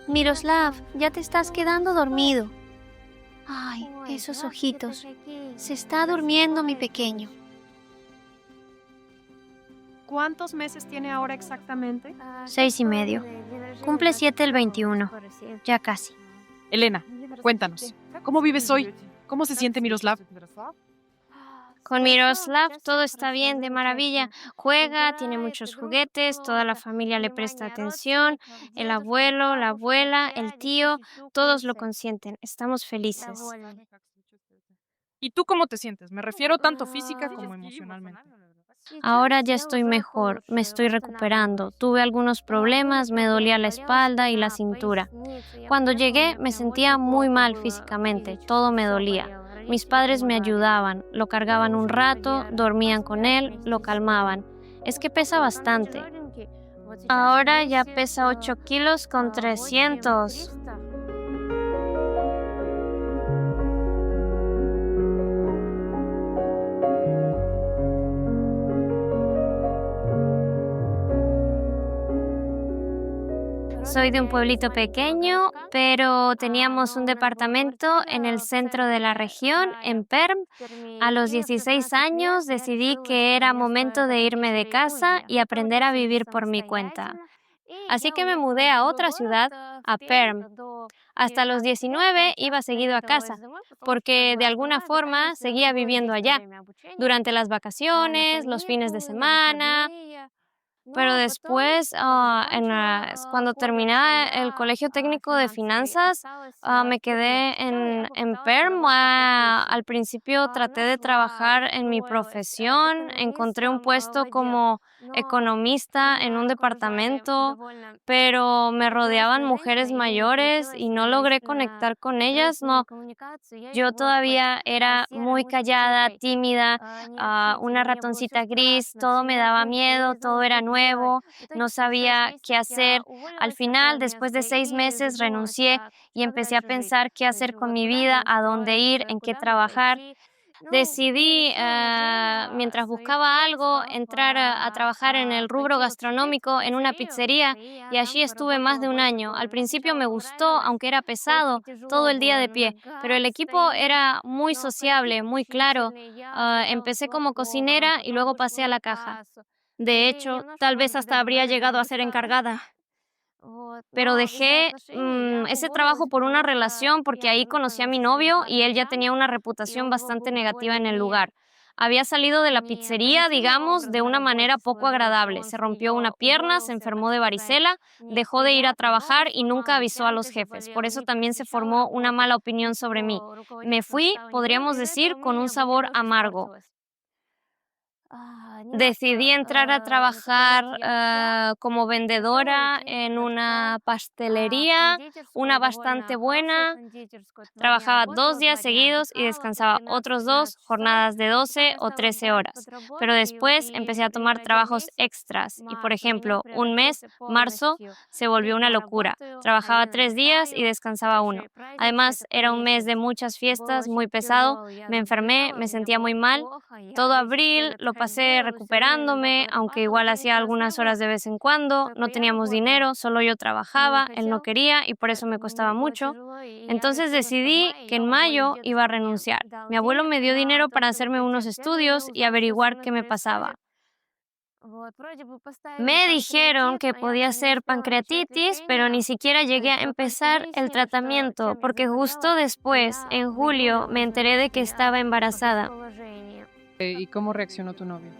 Miroslav, ya te estás quedando dormido. Ay, esos ojitos. Se está durmiendo mi pequeño. ¿Cuántos meses tiene ahora exactamente? 6 y medio. Cumple 7 el 21. Ya casi. Elena, cuéntanos. ¿Cómo vives hoy? ¿Cómo se siente Miroslav? Con Miroslav todo está bien, de maravilla. Juega, tiene muchos juguetes, toda la familia le presta atención, el abuelo, la abuela, el tío, todos lo consienten. Estamos felices. ¿Y tú cómo te sientes? Me refiero tanto física como emocionalmente. Ahora ya estoy mejor, me estoy recuperando. Tuve algunos problemas, me dolía la espalda y la cintura. Cuando llegué me sentía muy mal físicamente, todo me dolía. Mis padres me ayudaban, lo cargaban un rato, dormían con él, lo calmaban. Es que pesa bastante. Ahora ya pesa 8 kilos con 300. Soy de un pueblito pequeño, pero teníamos un departamento en el centro de la región, en Perm. A los 16 años decidí que era momento de irme de casa y aprender a vivir por mi cuenta. Así que me mudé a otra ciudad, a Perm. Hasta los 19 iba seguido a casa, porque de alguna forma seguía viviendo allá, durante las vacaciones, los fines de semana. Pero después, cuando terminé el colegio técnico de finanzas, me quedé en Perm. Al principio traté de trabajar en mi profesión, encontré un puesto como economista en un departamento, pero me rodeaban mujeres mayores y no logré conectar con ellas. No, yo todavía era muy callada, tímida, una ratoncita gris, todo me daba miedo, todo era nuevo, no sabía qué hacer. Al final, después de 6 meses, renuncié y empecé a pensar qué hacer con mi vida, a dónde ir, en qué trabajar. Decidí, mientras buscaba algo, entrar a trabajar en el rubro gastronómico en una pizzería y allí estuve más de un año. Al principio me gustó, aunque era pesado, todo el día de pie, pero el equipo era muy sociable, muy claro. Empecé como cocinera y luego pasé a la caja. De hecho, tal vez hasta habría llegado a ser encargada. Pero dejé ese trabajo por una relación porque ahí conocí a mi novio y él ya tenía una reputación bastante negativa en el lugar. Había salido de la pizzería, digamos, de una manera poco agradable. Se rompió una pierna, se enfermó de varicela, dejó de ir a trabajar y nunca avisó a los jefes. Por eso también se formó una mala opinión sobre mí. Me fui, podríamos decir, con un sabor amargo. Decidí entrar a trabajar como vendedora en una pastelería, una bastante buena. Trabajaba 2 días seguidos y descansaba otros dos, jornadas de 12 o 13 horas. Pero después empecé a tomar trabajos extras y, por ejemplo, un mes, marzo, se volvió una locura. Trabajaba 3 días y descansaba uno. Además, era un mes de muchas fiestas, muy pesado. Me enfermé, me sentía muy mal. Todo abril lo pasé recuperándome, aunque igual hacía algunas horas de vez en cuando. No teníamos dinero, solo yo trabajaba, él no quería y por eso me costaba mucho. Entonces decidí que en mayo iba a renunciar. Mi abuelo me dio dinero para hacerme unos estudios y averiguar qué me pasaba. Me dijeron que podía ser pancreatitis, pero ni siquiera llegué a empezar el tratamiento, porque justo después, en julio, me enteré de que estaba embarazada. ¿Y cómo reaccionó tu novio?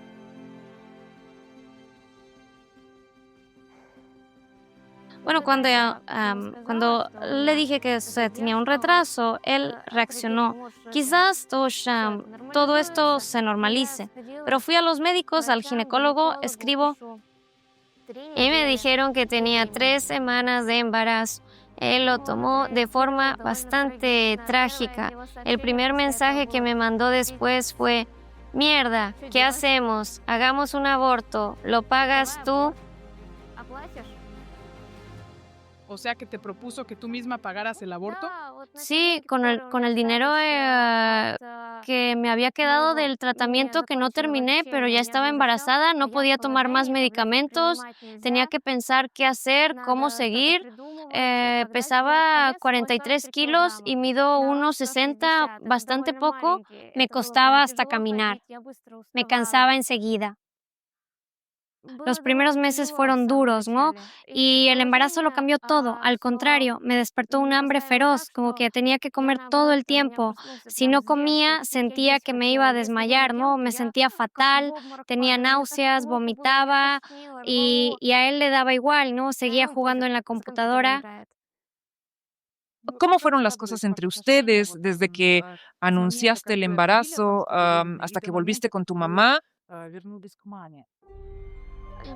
Bueno, cuando le dije que tenía un retraso, él reaccionó. Quizás todo esto se normalice, pero fui a los médicos, al ginecólogo, escribo, y me dijeron que tenía 3 semanas de embarazo. Él lo tomó de forma bastante trágica. El primer mensaje que me mandó después fue: mierda, ¿qué hacemos? Hagamos un aborto, ¿lo pagas tú? O sea, que te propuso que tú misma pagaras el aborto. Sí, con el dinero que me había quedado del tratamiento que no terminé, pero ya estaba embarazada, no podía tomar más medicamentos, tenía que pensar qué hacer, cómo seguir. pesaba 43 kilos y mido 1,60, bastante poco. Me costaba hasta caminar. Me cansaba enseguida. Los primeros meses fueron duros, ¿no? Y el embarazo lo cambió todo. Al contrario, me despertó un hambre feroz, como que tenía que comer todo el tiempo. Si no comía, sentía que me iba a desmayar, ¿no? Me sentía fatal, tenía náuseas, vomitaba y a él le daba igual, ¿no? Seguía jugando en la computadora. ¿Cómo fueron las cosas entre ustedes desde que anunciaste el embarazo, hasta que volviste con tu mamá?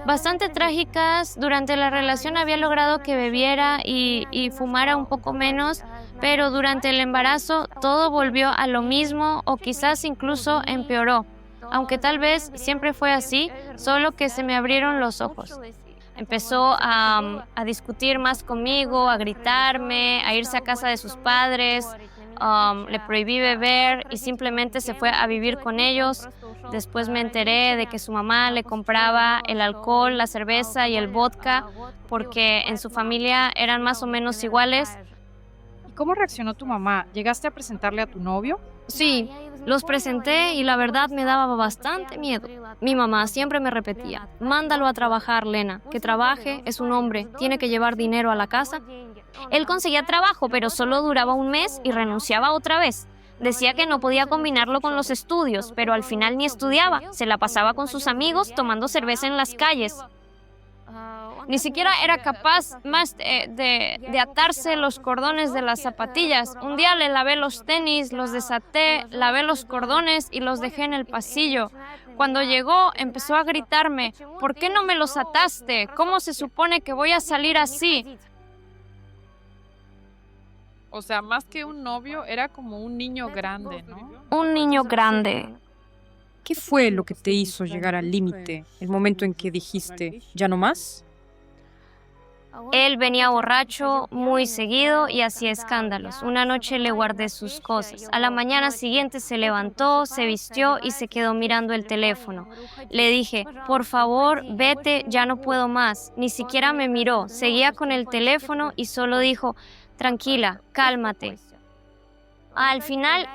Bastante trágicas. Durante la relación había logrado que bebiera y fumara un poco menos, pero durante el embarazo todo volvió a lo mismo o quizás incluso empeoró. Aunque tal vez siempre fue así, solo que se me abrieron los ojos. Empezó a discutir más conmigo, a gritarme, a irse a casa de sus padres, le prohibí beber y simplemente se fue a vivir con ellos. Después me enteré de que su mamá le compraba el alcohol, la cerveza y el vodka porque en su familia eran más o menos iguales. ¿Y cómo reaccionó tu mamá? ¿Llegaste a presentarle a tu novio? Sí, los presenté y la verdad me daba bastante miedo. Mi mamá siempre me repetía, mándalo a trabajar, Lena, que trabaje, es un hombre, tiene que llevar dinero a la casa. Él conseguía trabajo, pero solo duraba un mes y renunciaba otra vez. Decía que no podía combinarlo con los estudios, pero al final ni estudiaba, se la pasaba con sus amigos tomando cerveza en las calles. Ni siquiera era capaz más de atarse los cordones de las zapatillas. Un día le lavé los tenis, los desaté, lavé los cordones y los dejé en el pasillo. Cuando llegó, empezó a gritarme, ¿por qué no me los ataste? ¿Cómo se supone que voy a salir así? O sea, más que un novio, era como un niño grande, ¿no? Un niño grande. ¿Qué fue lo que te hizo llegar al límite? El momento en que dijiste, ¿ya no más? Él venía borracho muy seguido y hacía escándalos. Una noche le guardé sus cosas. A la mañana siguiente se levantó, se vistió y se quedó mirando el teléfono. Le dije, por favor, vete, ya no puedo más. Ni siquiera me miró, seguía con el teléfono y solo dijo, tranquila, cálmate. Al final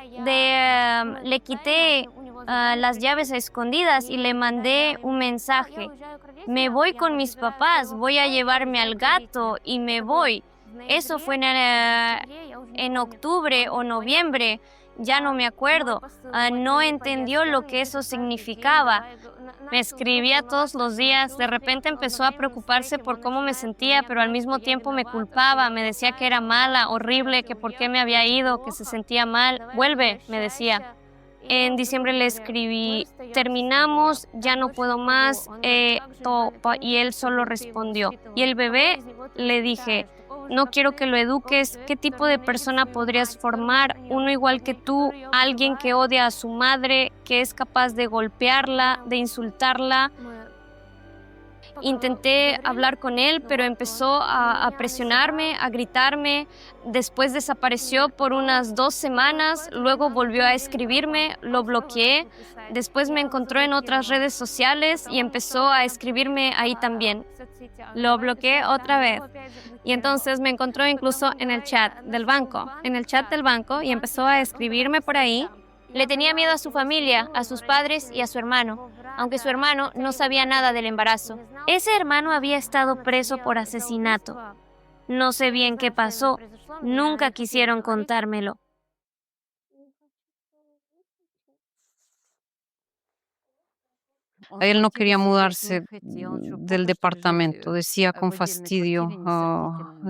le quité las llaves a escondidas y le mandé un mensaje. Me voy con mis papás, voy a llevarme al gato y me voy. Eso fue en octubre o noviembre, ya no me acuerdo. No entendió lo que eso significaba. Me escribía todos los días, de repente empezó a preocuparse por cómo me sentía, pero al mismo tiempo me culpaba, me decía que era mala, horrible, que por qué me había ido, que se sentía mal. Vuelve, me decía. En diciembre le escribí, terminamos, ya no puedo más, y él solo respondió. Y el bebé le dije, no quiero que lo eduques, ¿qué tipo de persona podrías formar? Uno igual que tú, alguien que odia a su madre, que es capaz de golpearla, de insultarla. Intenté hablar con él, pero empezó a presionarme, a gritarme. Después desapareció por unas 2 semanas, luego volvió a escribirme, lo bloqueé. Después me encontró en otras redes sociales y empezó a escribirme ahí también. Lo bloqueé otra vez. Y entonces me encontró incluso en el chat del banco, y empezó a escribirme por ahí. Le tenía miedo a su familia, a sus padres y a su hermano, aunque su hermano no sabía nada del embarazo. Ese hermano había estado preso por asesinato. No sé bien qué pasó, nunca quisieron contármelo. Él no quería mudarse del departamento, decía con fastidio,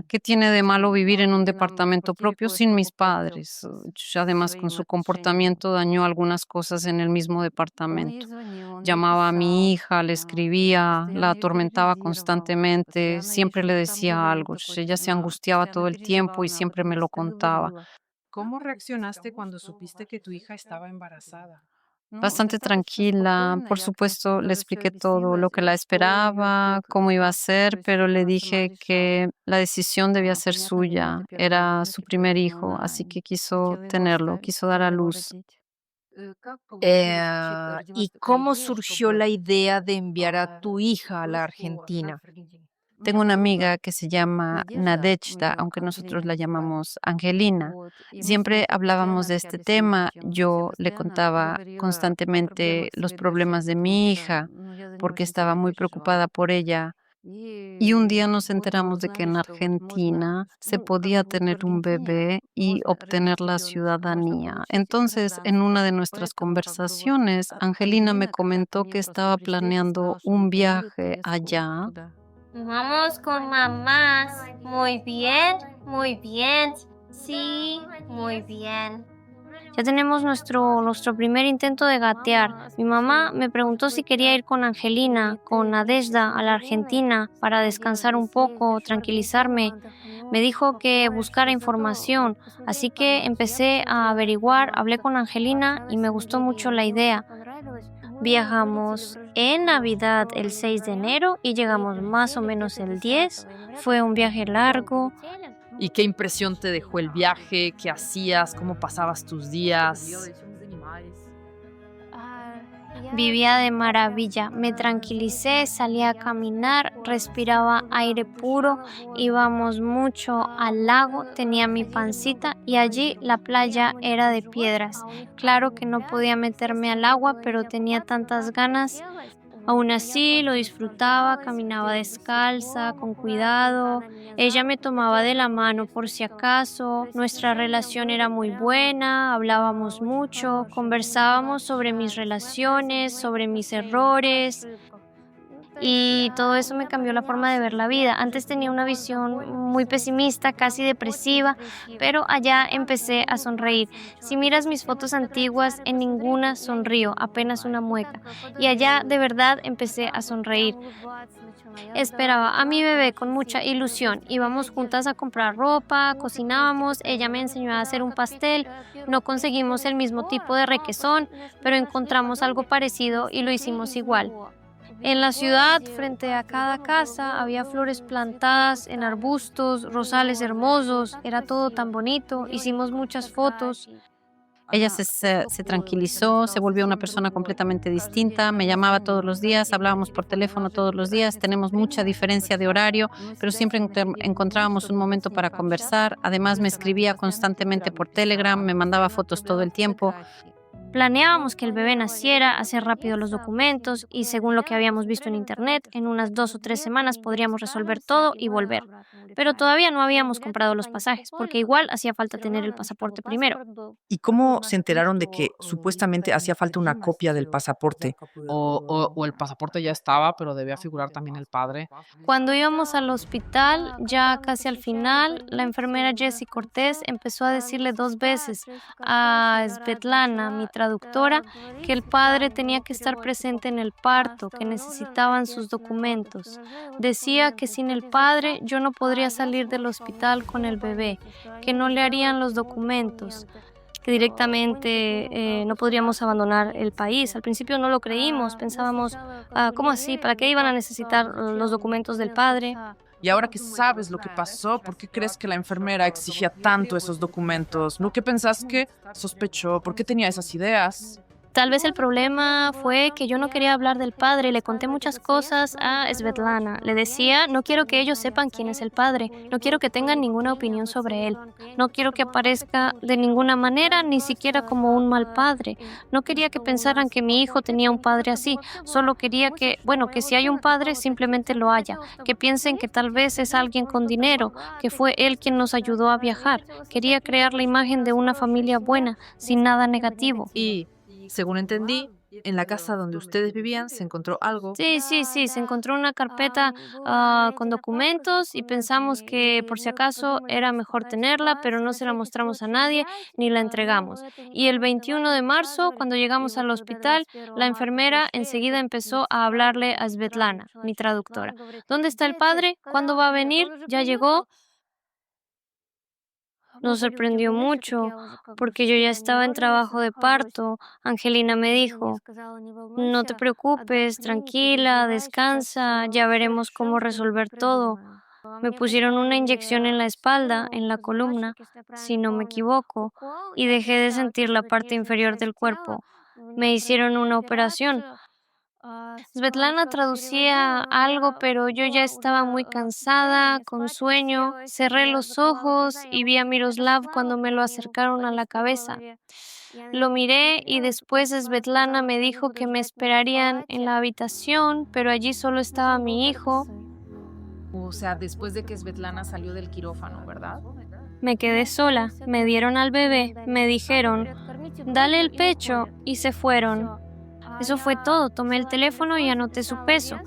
¿qué tiene de malo vivir en un departamento propio sin mis padres? Además, con su comportamiento dañó algunas cosas en el mismo departamento. Llamaba a mi hija, le escribía, la atormentaba constantemente, siempre le decía algo. Ella se angustiaba todo el tiempo y siempre me lo contaba. ¿Cómo reaccionaste cuando supiste que tu hija estaba embarazada? Bastante tranquila, por supuesto, le expliqué todo lo que la esperaba, cómo iba a ser, pero le dije que la decisión debía ser suya, era su primer hijo, así que quiso tenerlo, quiso dar a luz. ¿Y cómo surgió la idea de enviar a tu hija a la Argentina? Tengo una amiga que se llama Nadezhda, aunque nosotros la llamamos Angelina. Siempre hablábamos de este tema. Yo le contaba constantemente los problemas de mi hija porque estaba muy preocupada por ella. Y un día nos enteramos de que en Argentina se podía tener un bebé y obtener la ciudadanía. Entonces, en una de nuestras conversaciones, Angelina me comentó que estaba planeando un viaje allá. Vamos con mamás. Muy bien, muy bien. Sí, muy bien. Ya tenemos nuestro primer intento de gatear. Mi mamá me preguntó si quería ir con Angelina, con Nadezhda, a la Argentina para descansar un poco, tranquilizarme. Me dijo que buscara información, así que empecé a averiguar, hablé con Angelina y me gustó mucho la idea. Viajamos en Navidad el 6 de enero y llegamos más o menos el 10. Fue un viaje largo. ¿Y qué impresión te dejó el viaje? ¿Qué hacías? ¿Cómo pasabas tus días? Vivía de maravilla, me tranquilicé, salí a caminar, respiraba aire puro, íbamos mucho al lago, tenía mi pancita y allí la playa era de piedras. Claro que no podía meterme al agua, pero tenía tantas ganas. Aún así lo disfrutaba, caminaba descalza, con cuidado. Ella me tomaba de la mano por si acaso. Nuestra relación era muy buena, hablábamos mucho, conversábamos sobre mis relaciones, sobre mis errores. Y todo eso me cambió la forma de ver la vida. Antes tenía una visión muy pesimista, casi depresiva, pero allá empecé a sonreír. Si miras mis fotos antiguas, en ninguna sonrío, apenas una mueca. Y allá de verdad empecé a sonreír. Esperaba a mi bebé con mucha ilusión. Íbamos juntas a comprar ropa, cocinábamos, ella me enseñó a hacer un pastel. No conseguimos el mismo tipo de requesón, pero encontramos algo parecido y lo hicimos igual. En la ciudad, frente a cada casa, había flores plantadas en arbustos, rosales hermosos, era todo tan bonito, hicimos muchas fotos. Ella se tranquilizó, se volvió una persona completamente distinta, me llamaba todos los días, hablábamos por teléfono todos los días, tenemos mucha diferencia de horario, pero siempre encontrábamos un momento para conversar. Además, me escribía constantemente por Telegram, me mandaba fotos todo el tiempo. Planeábamos que el bebé naciera, hacer rápido los documentos y según lo que habíamos visto en internet, en unas 2 o 3 semanas podríamos resolver todo y volver. Pero todavía no habíamos comprado los pasajes, porque igual hacía falta tener el pasaporte primero. ¿Y cómo se enteraron de que supuestamente hacía falta una copia del pasaporte? O el pasaporte ya estaba, pero debía figurar también el padre. Cuando íbamos al hospital, ya casi al final, la enfermera Jessie Cortés empezó a decirle 2 veces a Svetlana, mi traductora, que el padre tenía que estar presente en el parto, que necesitaban sus documentos. Decía que sin el padre yo no podría salir del hospital con el bebé, que no le harían los documentos, que directamente no podríamos abandonar el país. Al principio no lo creímos, pensábamos, ¿cómo así? ¿Para qué iban a necesitar los documentos del padre? Y ahora que sabes lo que pasó, ¿por qué crees que la enfermera exigía tanto esos documentos? ¿No? ¿Qué pensás que sospechó? ¿Por qué tenía esas ideas? Tal vez el problema fue que yo no quería hablar del padre. Le conté muchas cosas a Svetlana. Le decía, no quiero que ellos sepan quién es el padre. No quiero que tengan ninguna opinión sobre él. No quiero que aparezca de ninguna manera, ni siquiera como un mal padre. No quería que pensaran que mi hijo tenía un padre así. Solo quería que, bueno, que si hay un padre, simplemente lo haya. Que piensen que tal vez es alguien con dinero, que fue él quien nos ayudó a viajar. Quería crear la imagen de una familia buena, sin nada negativo. Y, según entendí, en la casa donde ustedes vivían se encontró algo. Sí, se encontró una carpeta con documentos y pensamos que por si acaso era mejor tenerla, pero no se la mostramos a nadie ni la entregamos. Y el 21 de marzo, cuando llegamos al hospital, la enfermera enseguida empezó a hablarle a Svetlana, mi traductora. ¿Dónde está el padre? ¿Cuándo va a venir? ¿Ya llegó? Nos sorprendió mucho porque yo ya estaba en trabajo de parto. Angelina me dijo, no te preocupes, tranquila, descansa, ya veremos cómo resolver todo. Me pusieron una inyección en la espalda, en la columna, si no me equivoco, y dejé de sentir la parte inferior del cuerpo. Me hicieron una operación. Svetlana traducía algo, pero yo ya estaba muy cansada, con sueño. Cerré los ojos y vi a Miroslav cuando me lo acercaron a la cabeza. Lo miré y después Svetlana me dijo que me esperarían en la habitación, pero allí solo estaba mi hijo. O sea, después de que Svetlana salió del quirófano, ¿verdad? Me quedé sola, me dieron al bebé, me dijeron, dale el pecho y se fueron. Eso fue todo, tomé el teléfono y anoté su peso,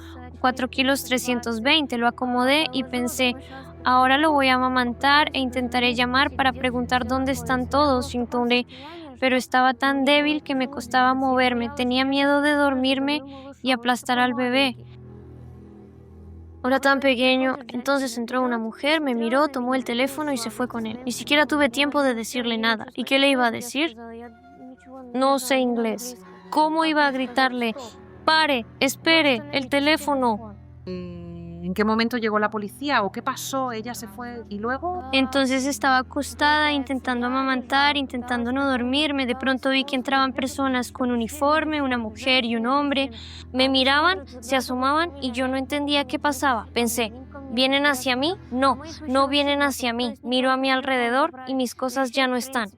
4 kilos 320, lo acomodé y pensé, ahora lo voy a amamantar e intentaré llamar para preguntar dónde están todos, intenté, pero estaba tan débil que me costaba moverme, tenía miedo de dormirme y aplastar al bebé. Era tan pequeño. Entonces entró una mujer, me miró, tomó el teléfono y se fue con él. Ni siquiera tuve tiempo de decirle nada. ¿Y qué le iba a decir? No sé inglés. ¿Cómo iba a gritarle? Pare, espere, el teléfono. ¿En qué momento llegó la policía o qué pasó? Ella se fue y luego... Entonces estaba acostada, intentando amamantar, intentando no dormirme. De pronto vi que entraban personas con uniforme, una mujer y un hombre. Me miraban, se asomaban y yo no entendía qué pasaba. Pensé, ¿vienen hacia mí? No, no vienen hacia mí. Miro a mi alrededor y mis cosas ya no están.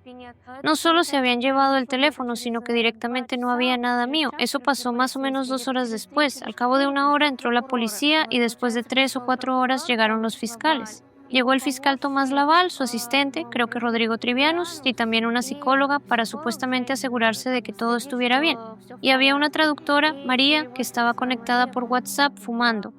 No solo se habían llevado el teléfono, sino que directamente no había nada mío. Eso pasó más o menos 2 horas después. Al cabo de 1 hora entró la policía y después de 3 o 4 horas llegaron los fiscales. Llegó el fiscal Tomás Laval, su asistente, creo que Rodrigo Trivianos, y también una psicóloga para supuestamente asegurarse de que todo estuviera bien. Y había una traductora, María, que estaba conectada por WhatsApp fumando.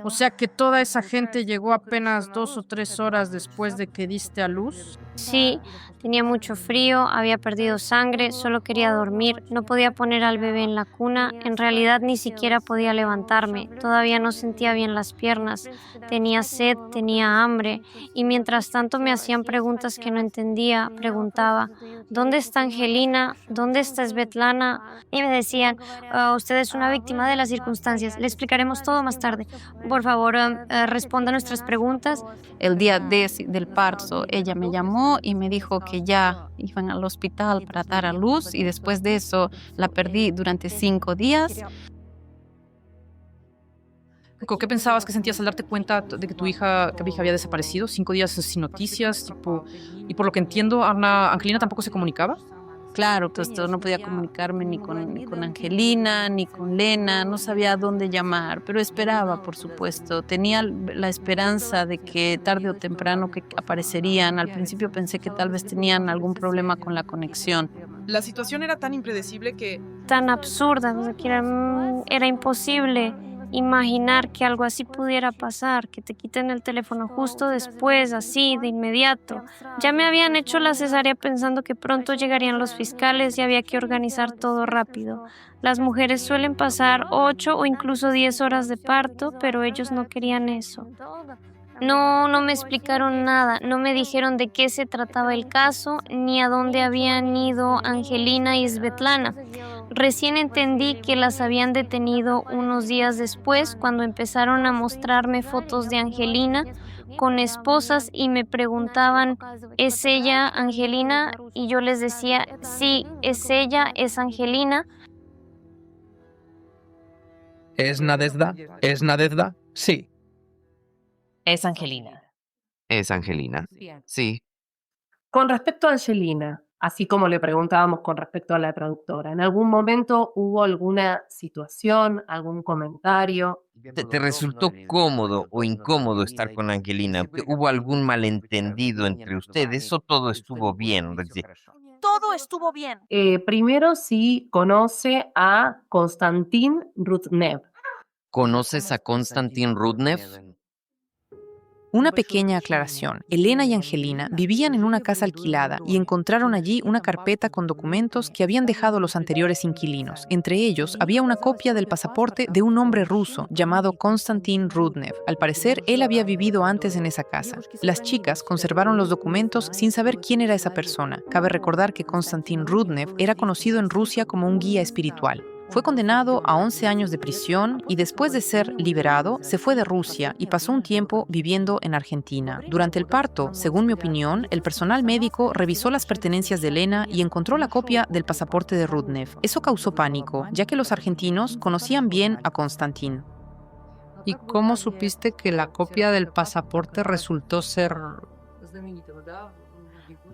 O sea que toda esa gente llegó apenas 2 o 3 horas después de que diste a luz. Sí, tenía mucho frío, había perdido sangre, solo quería dormir, no podía poner al bebé en la cuna, en realidad ni siquiera podía levantarme, todavía no sentía bien las piernas, tenía sed, tenía hambre, y mientras tanto me hacían preguntas que no entendía, preguntaba, ¿dónde está Angelina? ¿Dónde está Svetlana? Y me decían, usted es una víctima de las circunstancias, le explicaremos todo más tarde, por favor, responda nuestras preguntas. El día del parto, ella me llamó y me dijo que ya iban al hospital para dar a luz y después de eso la perdí durante 5 días. ¿Qué pensabas, qué sentías al darte cuenta de que tu hija había desaparecido? 5 días sin noticias, tipo, y por lo que entiendo, Angelina tampoco se comunicaba. Claro, pues no podía comunicarme ni con Angelina, ni con Lena, no sabía a dónde llamar, pero esperaba, por supuesto. Tenía la esperanza de que tarde o temprano que aparecerían. Al principio pensé que tal vez tenían algún problema con la conexión. La situación era tan impredecible que... Tan absurda, o sea, que era imposible imaginar que algo así pudiera pasar, que te quiten el teléfono justo después, así, de inmediato. Ya me habían hecho la cesárea pensando que pronto llegarían los fiscales y había que organizar todo rápido. Las mujeres suelen pasar 8 o incluso 10 horas de parto, pero ellos no querían eso. No me explicaron nada, no me dijeron de qué se trataba el caso, ni a dónde habían ido Angelina y Svetlana. Recién entendí que las habían detenido unos días después, cuando empezaron a mostrarme fotos de Angelina con esposas y me preguntaban, ¿es ella Angelina? Y yo les decía, sí, es ella, es Angelina. ¿Es Nadezhda? ¿Es Nadezhda? Sí. Es Angelina. Es Angelina. Sí. Con respecto a Angelina, así como le preguntábamos con respecto a la traductora, ¿en algún momento hubo alguna situación, algún comentario? ¿Te resultó cómodo o incómodo estar con Angelina? ¿Hubo algún malentendido entre ustedes o todo estuvo bien? Todo estuvo bien. Primero, si conoce a Konstantin Rudnev. ¿Conoces a Konstantin Rudnev? Una pequeña aclaración. Elena y Angelina vivían en una casa alquilada y encontraron allí una carpeta con documentos que habían dejado los anteriores inquilinos. Entre ellos había una copia del pasaporte de un hombre ruso llamado Konstantin Rudnev. Al parecer, él había vivido antes en esa casa. Las chicas conservaron los documentos sin saber quién era esa persona. Cabe recordar que Konstantin Rudnev era conocido en Rusia como un guía espiritual. Fue condenado a 11 años de prisión y después de ser liberado, se fue de Rusia y pasó un tiempo viviendo en Argentina. Durante el parto, según mi opinión, el personal médico revisó las pertenencias de Elena y encontró la copia del pasaporte de Rudnev. Eso causó pánico, ya que los argentinos conocían bien a Konstantin. ¿Y cómo supiste que la copia del pasaporte resultó ser?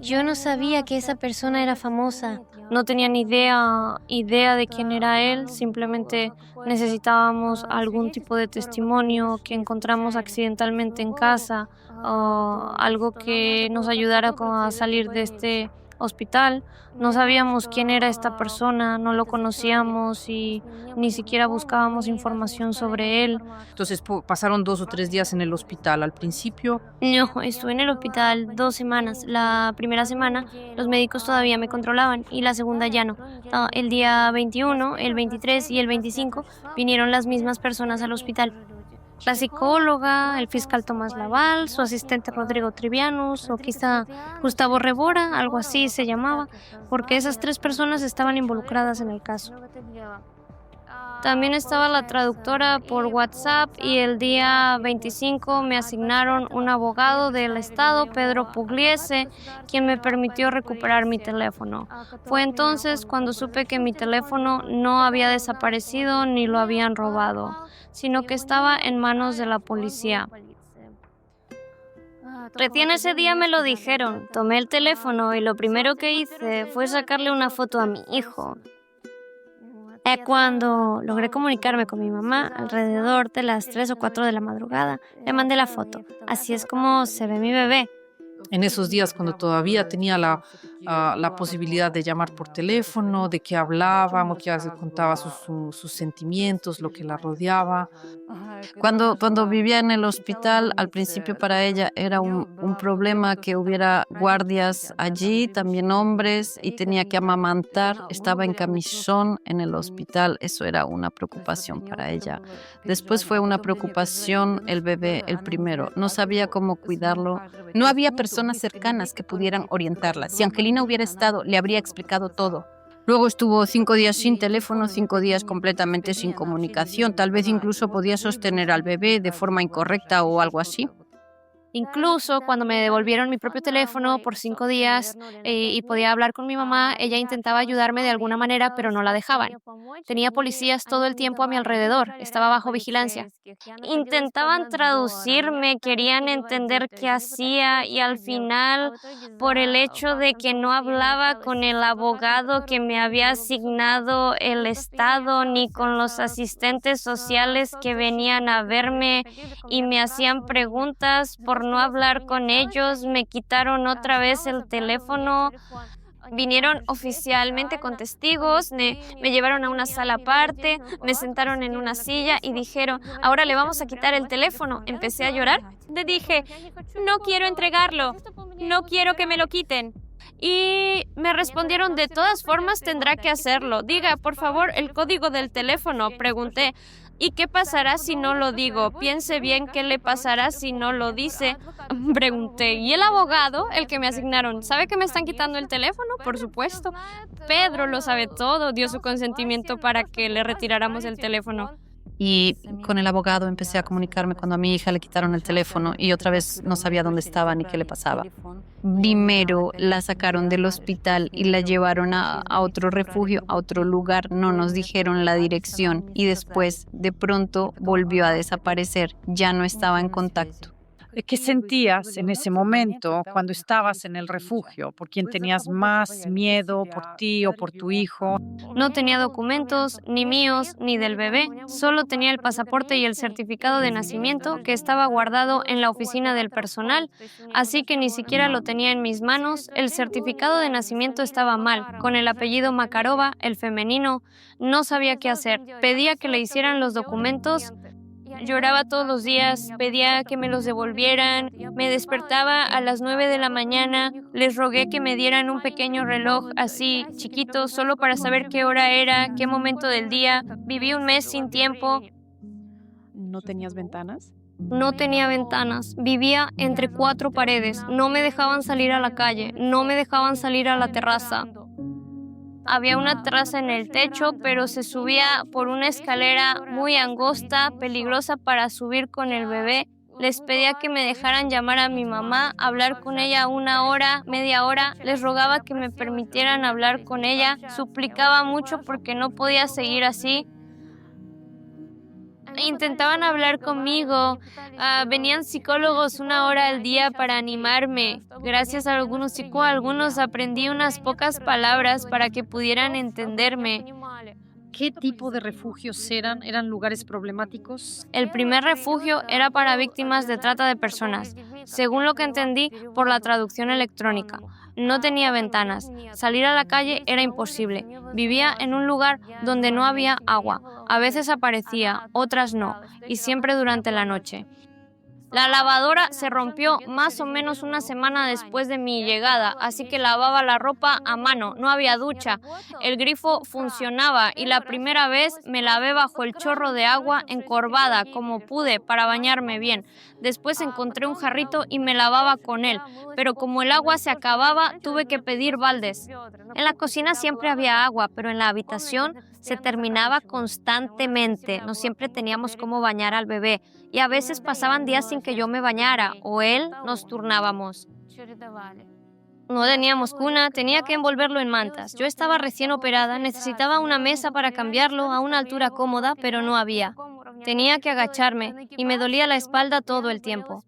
Yo no sabía que esa persona era famosa. No tenía ni idea de quién era él. Simplemente necesitábamos algún tipo de testimonio que encontramos accidentalmente en casa o algo que nos ayudara a salir de este hospital. No sabíamos quién era esta persona, no lo conocíamos y ni siquiera buscábamos información sobre él. Entonces pasaron 2 o 3 días en el hospital. Al principio, No, estuve en el hospital 2 semanas. La primera semana los médicos todavía me controlaban y la segunda ya no. El día 21, el 23 y el 25 vinieron las mismas personas al hospital. La psicóloga, el fiscal Tomás Laval, su asistente Rodrigo Trivianus o quizá Gustavo Rebora, algo así se llamaba, porque esas 3 personas estaban involucradas en el caso. También estaba la traductora por WhatsApp y el día 25 me asignaron un abogado del estado, Pedro Pugliese, quien me permitió recuperar mi teléfono. Fue entonces cuando supe que mi teléfono no había desaparecido ni lo habían robado, sino que estaba en manos de la policía. Recién ese día me lo dijeron. Tomé el teléfono y lo primero que hice fue sacarle una foto a mi hijo. Cuando logré comunicarme con mi mamá, alrededor de las 3 o 4 de la madrugada, le mandé la foto. Así es como se ve mi bebé. en esos días cuando todavía tenía la posibilidad de llamar por teléfono, de que hablábamos, que contaba sus sentimientos, lo que la rodeaba. Cuando vivía en el hospital, al principio para ella era un problema que hubiera guardias allí, también hombres, y tenía que amamantar. Estaba en camisón en el hospital, eso era una preocupación para ella. Después fue una preocupación el bebé, el primero. No sabía cómo cuidarlo. No había personas cercanas que pudieran orientarla. Si Angelina hubiera estado, le habría explicado todo. Luego estuvo 5 días sin teléfono, 5 días completamente sin comunicación. Tal vez incluso podía sostener al bebé de forma incorrecta o algo así. Incluso cuando me devolvieron mi propio teléfono por 5 días y podía hablar con mi mamá, ella intentaba ayudarme de alguna manera, pero no la dejaban. Tenía policías todo el tiempo a mi alrededor, estaba bajo vigilancia. Intentaban traducirme, querían entender qué hacía y al final, por el hecho de que no hablaba con el abogado que me había asignado el Estado ni con los asistentes sociales que venían a verme y me hacían preguntas, por no hablar con ellos, me quitaron otra vez el teléfono. Vinieron oficialmente con testigos, me llevaron a una sala aparte, me sentaron en una silla y dijeron, ahora le vamos a quitar el teléfono. Empecé a llorar. Le dije, no quiero entregarlo, no quiero que me lo quiten. Y me respondieron, de todas formas tendrá que hacerlo. Diga, por favor, el código del teléfono. Pregunté, ¿y qué pasará si no lo digo? Piense bien qué le pasará si no lo dice. Pregunté, ¿y el abogado, el que me asignaron, sabe que me están quitando el teléfono? Por supuesto. Pedro lo sabe todo, dio su consentimiento para que le retiráramos el teléfono. Y con el abogado empecé a comunicarme cuando a mi hija le quitaron el teléfono y otra vez no sabía dónde estaba ni qué le pasaba. Primero la sacaron del hospital y la llevaron a otro refugio, a otro lugar. No nos dijeron la dirección y después de pronto volvió a desaparecer. Ya no estaba en contacto. ¿Qué sentías en ese momento cuando estabas en el refugio? ¿Por quién tenías más miedo? ¿Por ti o por tu hijo? No tenía documentos, ni míos, ni del bebé. Solo tenía el pasaporte y el certificado de nacimiento que estaba guardado en la oficina del personal, así que ni siquiera lo tenía en mis manos. El certificado de nacimiento estaba mal, con el apellido Makarova, el femenino. No sabía qué hacer. Pedía que le hicieran los documentos. Lloraba todos los días, pedía que me los devolvieran, me despertaba a las 9 de la mañana, les rogué que me dieran un pequeño reloj así, chiquito, solo para saber qué hora era, qué momento del día. Viví un mes sin tiempo. ¿No tenías ventanas? No tenía ventanas, vivía entre 4 paredes, no me dejaban salir a la calle, no me dejaban salir a la terraza. Había una terraza en el techo, pero se subía por una escalera muy angosta, peligrosa para subir con el bebé. Les pedía que me dejaran llamar a mi mamá, hablar con ella 1 hora, media hora. Les rogaba que me permitieran hablar con ella. Suplicaba mucho porque no podía seguir así. Intentaban hablar conmigo. Venían psicólogos 1 hora al día para animarme. Gracias a algunos aprendí unas pocas palabras para que pudieran entenderme. ¿Qué tipo de refugios eran? ¿Eran lugares problemáticos? El primer refugio era para víctimas de trata de personas, según lo que entendí por la traducción electrónica. No tenía ventanas. Salir a la calle era imposible. Vivía en un lugar donde no había agua. A veces aparecía, otras no, y siempre durante la noche. La lavadora se rompió más o menos una semana después de mi llegada, así que lavaba la ropa a mano, no había ducha. El grifo funcionaba y la primera vez me lavé bajo el chorro de agua encorvada como pude para bañarme bien. Después encontré un jarrito y me lavaba con él, pero como el agua se acababa, tuve que pedir baldes. En la cocina siempre había agua, pero en la habitación se terminaba constantemente. No siempre teníamos cómo bañar al bebé y a veces pasaban días sin que yo me bañara o él nos turnábamos. No teníamos cuna, tenía que envolverlo en mantas. Yo estaba recién operada, necesitaba una mesa para cambiarlo a una altura cómoda, pero no había. Tenía que agacharme y me dolía la espalda todo el tiempo.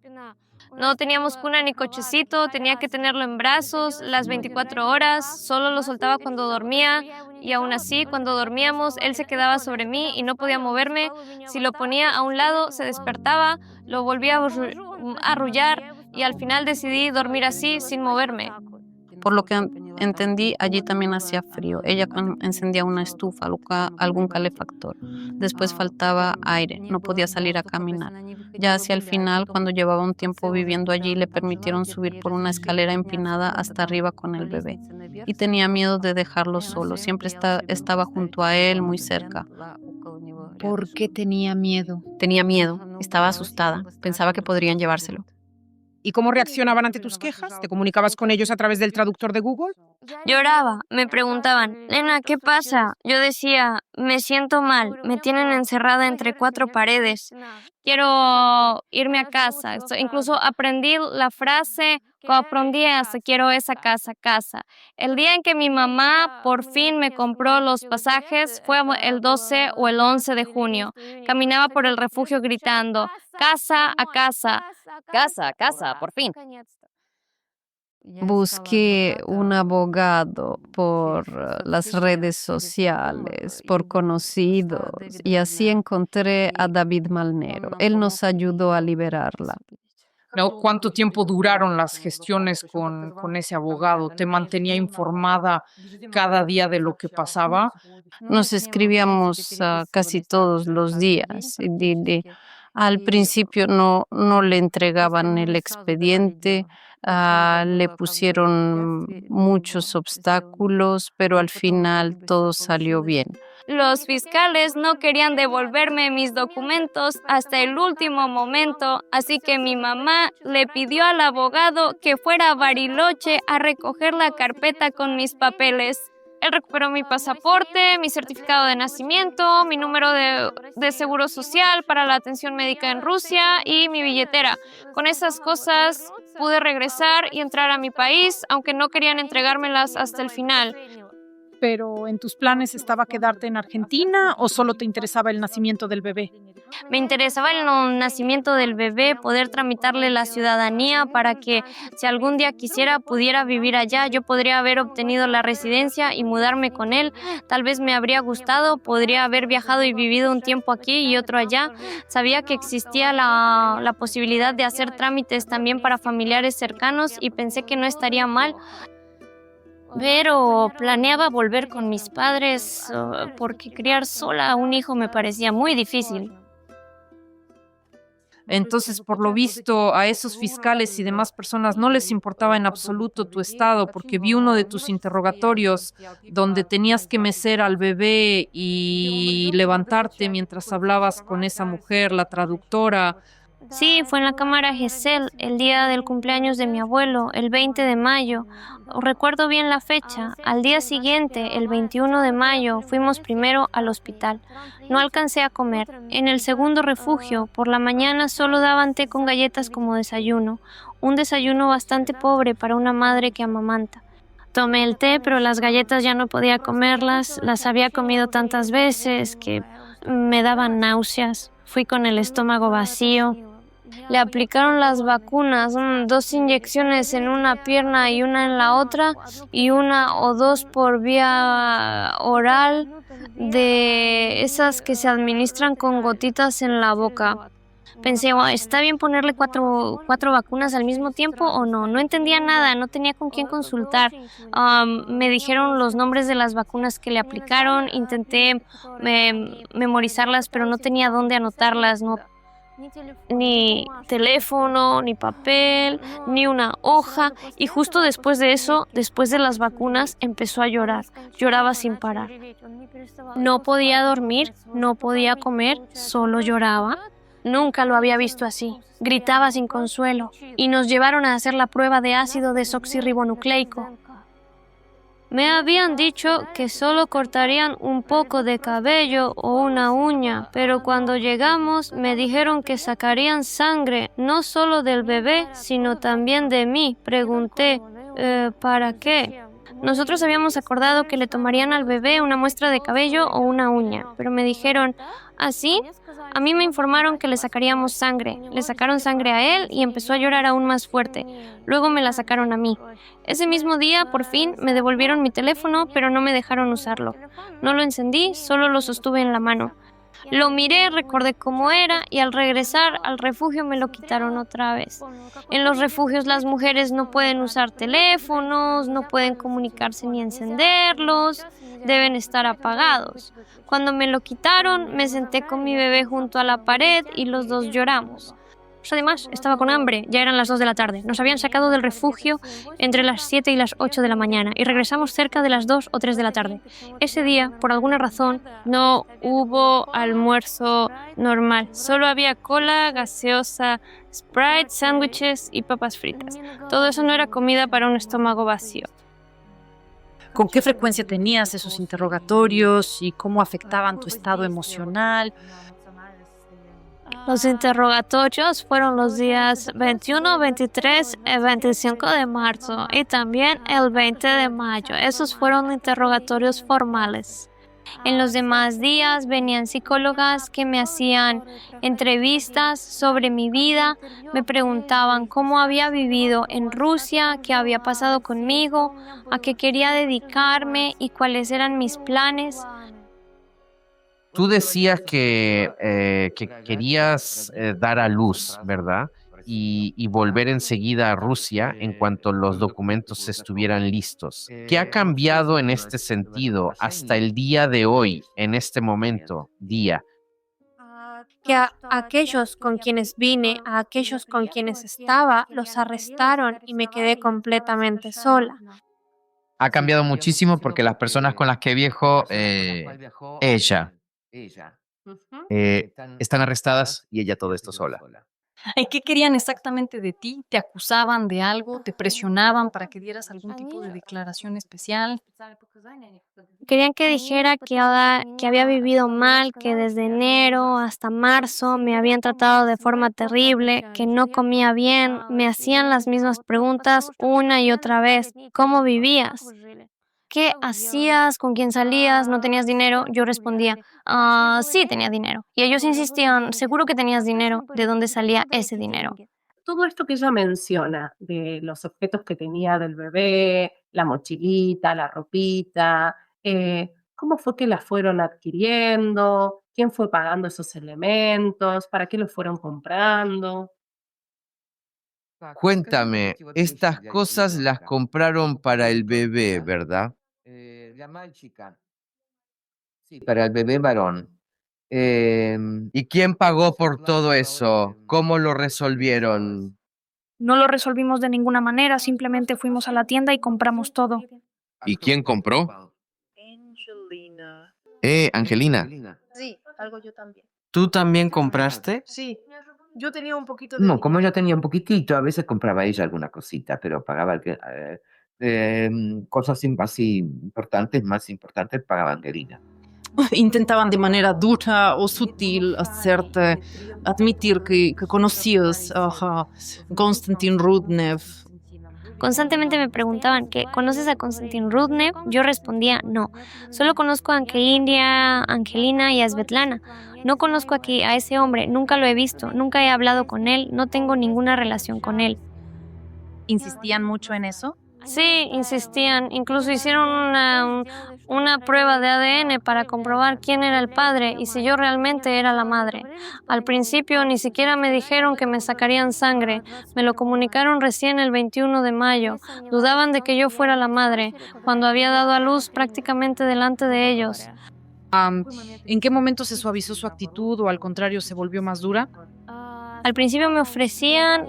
No teníamos cuna ni cochecito, tenía que tenerlo en brazos las 24 horas, solo lo soltaba cuando dormía y aún así cuando dormíamos él se quedaba sobre mí y no podía moverme. Si lo ponía a un lado se despertaba, lo volvía a arrullar y al final decidí dormir así sin moverme. Por lo que entendí, allí también hacía frío. Ella encendía una estufa, algún calefactor. Después faltaba aire, no podía salir a caminar. Ya hacia el final, cuando llevaba un tiempo viviendo allí, le permitieron subir por una escalera empinada hasta arriba con el bebé. Y tenía miedo de dejarlo solo. Siempre estaba junto a él, muy cerca. ¿Por qué tenía miedo? Tenía miedo, estaba asustada, pensaba que podrían llevárselo. ¿Y cómo reaccionaban ante tus quejas? ¿Te comunicabas con ellos a través del traductor de Google? Lloraba, me preguntaban, Lena, ¿qué pasa? Yo decía, me siento mal, me tienen encerrada entre 4 paredes, quiero irme a casa. Incluso aprendí la frase, quiero esa casa. El día en que mi mamá por fin me compró los pasajes fue el 12 o el 11 de junio. Caminaba por el refugio gritando, casa a casa. Casa, casa, por fin. Busqué un abogado por las redes sociales, por conocidos, y así encontré a David Malnero. Él nos ayudó a liberarla. ¿Cuánto tiempo duraron las gestiones con ese abogado? ¿Te mantenía informada cada día de lo que pasaba? Nos escribíamos casi todos los días. Al principio no le entregaban el expediente, le pusieron muchos obstáculos, pero al final todo salió bien. Los fiscales no querían devolverme mis documentos hasta el último momento, así que mi mamá le pidió al abogado que fuera a Bariloche a recoger la carpeta con mis papeles. Él recuperó mi pasaporte, mi certificado de nacimiento, mi número de seguro social para la atención médica en Rusia y mi billetera. Con esas cosas pude regresar y entrar a mi país, aunque no querían entregármelas hasta el final. ¿Pero en tus planes estaba quedarte en Argentina o solo te interesaba el nacimiento del bebé? Me interesaba el nacimiento del bebé, poder tramitarle la ciudadanía para que si algún día quisiera pudiera vivir allá. Yo podría haber obtenido la residencia y mudarme con él. Tal vez me habría gustado, podría haber viajado y vivido un tiempo aquí y otro allá. Sabía que existía la posibilidad de hacer trámites también para familiares cercanos y pensé que no estaría mal. Pero planeaba volver con mis padres porque criar sola a un hijo me parecía muy difícil. Entonces, por lo visto, a esos fiscales y demás personas no les importaba en absoluto tu estado, porque vi uno de tus interrogatorios donde tenías que mecer al bebé y levantarte mientras hablabas con esa mujer, la traductora. Sí, fue en la cámara Gesell, el día del cumpleaños de mi abuelo, el 20 de mayo. Recuerdo bien la fecha. Al día siguiente, el 21 de mayo, fuimos primero al hospital. No alcancé a comer. En el segundo refugio, por la mañana solo daban té con galletas como desayuno. Un desayuno bastante pobre para una madre que amamanta. Tomé el té, pero las galletas ya no podía comerlas. Las había comido tantas veces que me daban náuseas. Fui con el estómago vacío. Le aplicaron las vacunas, 2 inyecciones en una pierna y una en la otra, y 1 o 2 por vía oral, de esas que se administran con gotitas en la boca. Pensé, ¿está bien ponerle cuatro vacunas al mismo tiempo o no? No entendía nada, no tenía con quién consultar. Me dijeron los nombres de las vacunas que le aplicaron, intenté memorizarlas, pero no tenía dónde anotarlas, no, ni teléfono, ni papel, ni una hoja. Y justo después de eso, después de las vacunas, empezó a llorar. Lloraba sin parar. No podía dormir, no podía comer, solo lloraba. Nunca lo había visto así. Gritaba sin consuelo. Y nos llevaron a hacer la prueba de ácido desoxirribonucleico. Me habían dicho que solo cortarían un poco de cabello o una uña, pero cuando llegamos me dijeron que sacarían sangre, no solo del bebé, sino también de mí. Pregunté, ¿para qué? Nosotros habíamos acordado que le tomarían al bebé una muestra de cabello o una uña, pero me dijeron, ¿así? A mí me informaron que le sacaríamos sangre. Le sacaron sangre a él y empezó a llorar aún más fuerte. Luego me la sacaron a mí. Ese mismo día, por fin, me devolvieron mi teléfono, pero no me dejaron usarlo. No lo encendí, solo lo sostuve en la mano. Lo miré, recordé cómo era y al regresar al refugio me lo quitaron otra vez. En los refugios las mujeres no pueden usar teléfonos, no pueden comunicarse ni encenderlos, deben estar apagados. Cuando me lo quitaron, me senté con mi bebé junto a la pared y los dos lloramos. Además, estaba con hambre, ya eran las 2 de la tarde. Nos habían sacado del refugio entre las 7 y las 8 de la mañana y regresamos cerca de las 2 o 3 de la tarde. Ese día, por alguna razón, no hubo almuerzo normal. Solo había cola, gaseosa, Sprite, sándwiches y papas fritas. Todo eso no era comida para un estómago vacío. ¿Con qué frecuencia tenías esos interrogatorios y cómo afectaban tu estado emocional? Los interrogatorios fueron los días 21, 23 y 25 de marzo y también el 20 de mayo. Esos fueron interrogatorios formales. En los demás días venían psicólogas que me hacían entrevistas sobre mi vida, me preguntaban cómo había vivido en Rusia, qué había pasado conmigo, a qué quería dedicarme y cuáles eran mis planes. Tú decías que querías dar a luz, ¿verdad? Y volver enseguida a Rusia en cuanto los documentos estuvieran listos. ¿Qué ha cambiado en este sentido hasta el día de hoy, en este momento, día? Que a aquellos con quienes vine, a aquellos con quienes estaba, los arrestaron y me quedé completamente sola. Ha cambiado muchísimo porque las personas con las que viajo, ella, están arrestadas y ella todo esto sola. ¿Y qué querían exactamente de ti? ¿Te acusaban de algo? ¿Te presionaban para que dieras algún tipo de declaración especial? Querían que dijera que había vivido mal, que desde enero hasta marzo me habían tratado de forma terrible, que no comía bien, me hacían las mismas preguntas una y otra vez. ¿Cómo vivías? ¿Qué hacías? ¿Con quién salías? ¿No tenías dinero? Yo respondía, sí tenía dinero. Y ellos insistían, seguro que tenías dinero. ¿De dónde salía ese dinero? Todo esto que ella menciona, de los objetos que tenía del bebé, la mochilita, la ropita, ¿cómo fue que las fueron adquiriendo? ¿Quién fue pagando esos elementos? ¿Para qué los fueron comprando? Cuéntame, estas cosas las compraron para el bebé, ¿verdad? Sí, para el bebé varón. ¿Y quién pagó por todo eso? ¿Cómo lo resolvieron? No lo resolvimos de ninguna manera, simplemente fuimos a la tienda y compramos todo. ¿Y quién compró? Angelina. Sí, algo yo también. ¿Tú también compraste? Sí, No, como ella tenía un poquitito, a veces compraba ella alguna cosita, pero pagaba cosas así importantes, más importantes, pagaba Angelina. Intentaban de manera dura o sutil hacerte admitir que conocías a Konstantin Rudnev. Constantemente me preguntaban que ¿conoces a Konstantin Rudnev? Yo respondía no. Solo conozco a Angelina y a Svetlana. No conozco aquí a ese hombre, nunca lo he visto, nunca he hablado con él, no tengo ninguna relación con él. ¿Insistían mucho en eso? Sí, insistían. Incluso hicieron una prueba de ADN para comprobar quién era el padre y si yo realmente era la madre. Al principio ni siquiera me dijeron que me sacarían sangre. Me lo comunicaron recién el 21 de mayo. Dudaban de que yo fuera la madre, cuando había dado a luz prácticamente delante de ellos. ¿En qué momento se suavizó su actitud o al contrario se volvió más dura? Al principio me ofrecían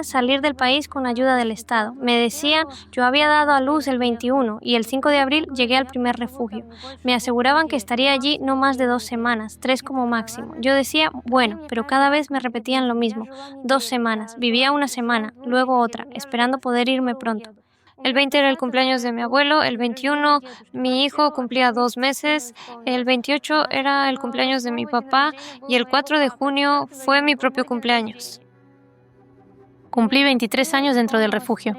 salir del país con ayuda del Estado. Me decían, yo había dado a luz el 21 y el 5 de abril llegué al primer refugio. Me aseguraban que estaría allí no más de 2 semanas, 3 como máximo. Yo decía, bueno, pero cada vez me repetían lo mismo. 2 semanas, vivía una semana, luego otra, esperando poder irme pronto. El 20 era el cumpleaños de mi abuelo, el 21 mi hijo cumplía 2 meses, el 28 era el cumpleaños de mi papá y el 4 de junio fue mi propio cumpleaños. Cumplí 23 años dentro del refugio.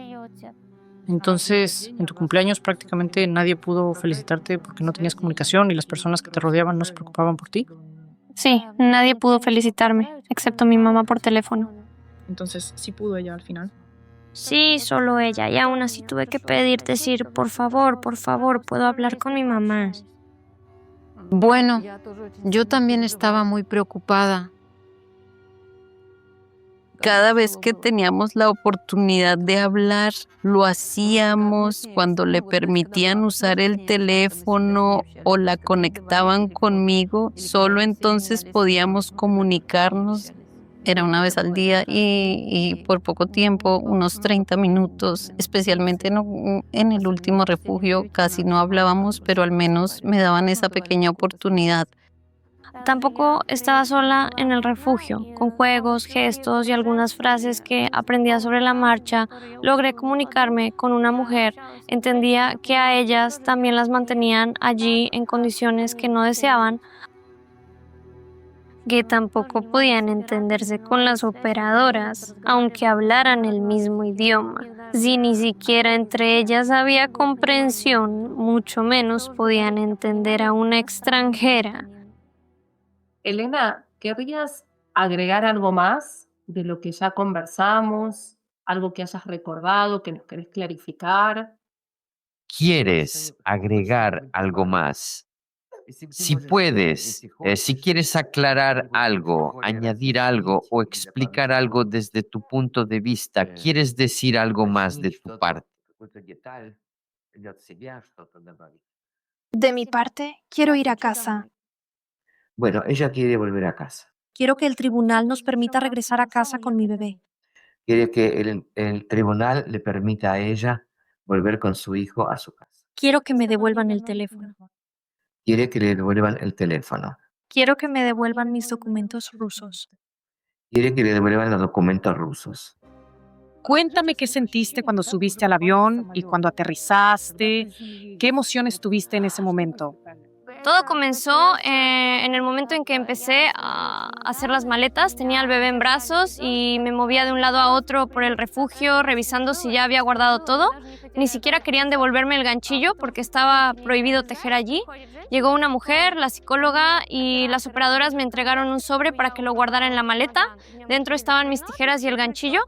Entonces, en tu cumpleaños prácticamente nadie pudo felicitarte porque no tenías comunicación y las personas que te rodeaban no se preocupaban por ti. Sí, nadie pudo felicitarme, excepto mi mamá por teléfono. Entonces, sí pudo ella al final. Sí, solo ella, y aún así tuve que decir, por favor, ¿puedo hablar con mi mamá? Bueno, yo también estaba muy preocupada. Cada vez que teníamos la oportunidad de hablar, lo hacíamos cuando le permitían usar el teléfono o la conectaban conmigo. Solo entonces podíamos comunicarnos. Era una vez al día y por poco tiempo, unos 30 minutos, especialmente en el último refugio, casi no hablábamos, pero al menos me daban esa pequeña oportunidad. Tampoco estaba sola en el refugio. Con juegos, gestos y algunas frases que aprendía sobre la marcha, logré comunicarme con una mujer. Entendía que a ellas también las mantenían allí en condiciones que no deseaban, que tampoco podían entenderse con las operadoras, aunque hablaran el mismo idioma. Si ni siquiera entre ellas había comprensión, mucho menos podían entender a una extranjera. Elena, ¿querrías agregar algo más de lo que ya conversamos? ¿Algo que hayas recordado, que nos querés clarificar? ¿Quieres agregar algo más? Si puedes, si quieres aclarar algo, añadir algo o explicar algo desde tu punto de vista, ¿quieres decir algo más de tu parte? De mi parte, quiero ir a casa. Bueno, ella quiere volver a casa. Quiero que el tribunal nos permita regresar a casa con mi bebé. Quiere que el tribunal le permita a ella volver con su hijo a su casa. Quiero que me devuelvan el teléfono. Quiere que le devuelvan el teléfono. Quiero que me devuelvan mis documentos rusos. Quiere que le devuelvan los documentos rusos. Cuéntame qué sentiste cuando subiste al avión y cuando aterrizaste. ¿Qué emociones tuviste en ese momento? Todo comenzó en el momento en que empecé a hacer las maletas. Tenía al bebé en brazos y me movía de un lado a otro por el refugio, revisando si ya había guardado todo. Ni siquiera querían devolverme el ganchillo porque estaba prohibido tejer allí. Llegó una mujer, la psicóloga y las operadoras me entregaron un sobre para que lo guardara en la maleta. Dentro estaban mis tijeras y el ganchillo.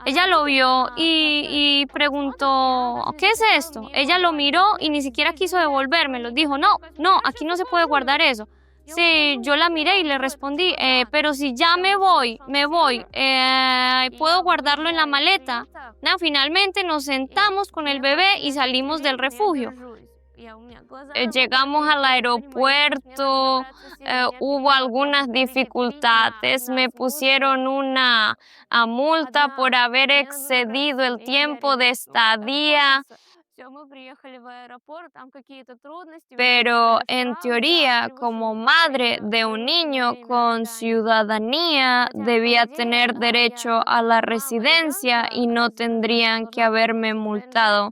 Ella lo vio y preguntó, ¿qué es esto? Ella lo miró y ni siquiera quiso devolvérmelo. Dijo, no, aquí no se puede guardar eso. Sí, yo la miré y le respondí, pero si ya me voy, ¿puedo guardarlo en la maleta? No, finalmente nos sentamos con el bebé y salimos del refugio. Llegamos al aeropuerto, hubo algunas dificultades, me pusieron una multa por haber excedido el tiempo de estadía. Pero en teoría, como madre de un niño con ciudadanía, debía tener derecho a la residencia y no tendrían que haberme multado.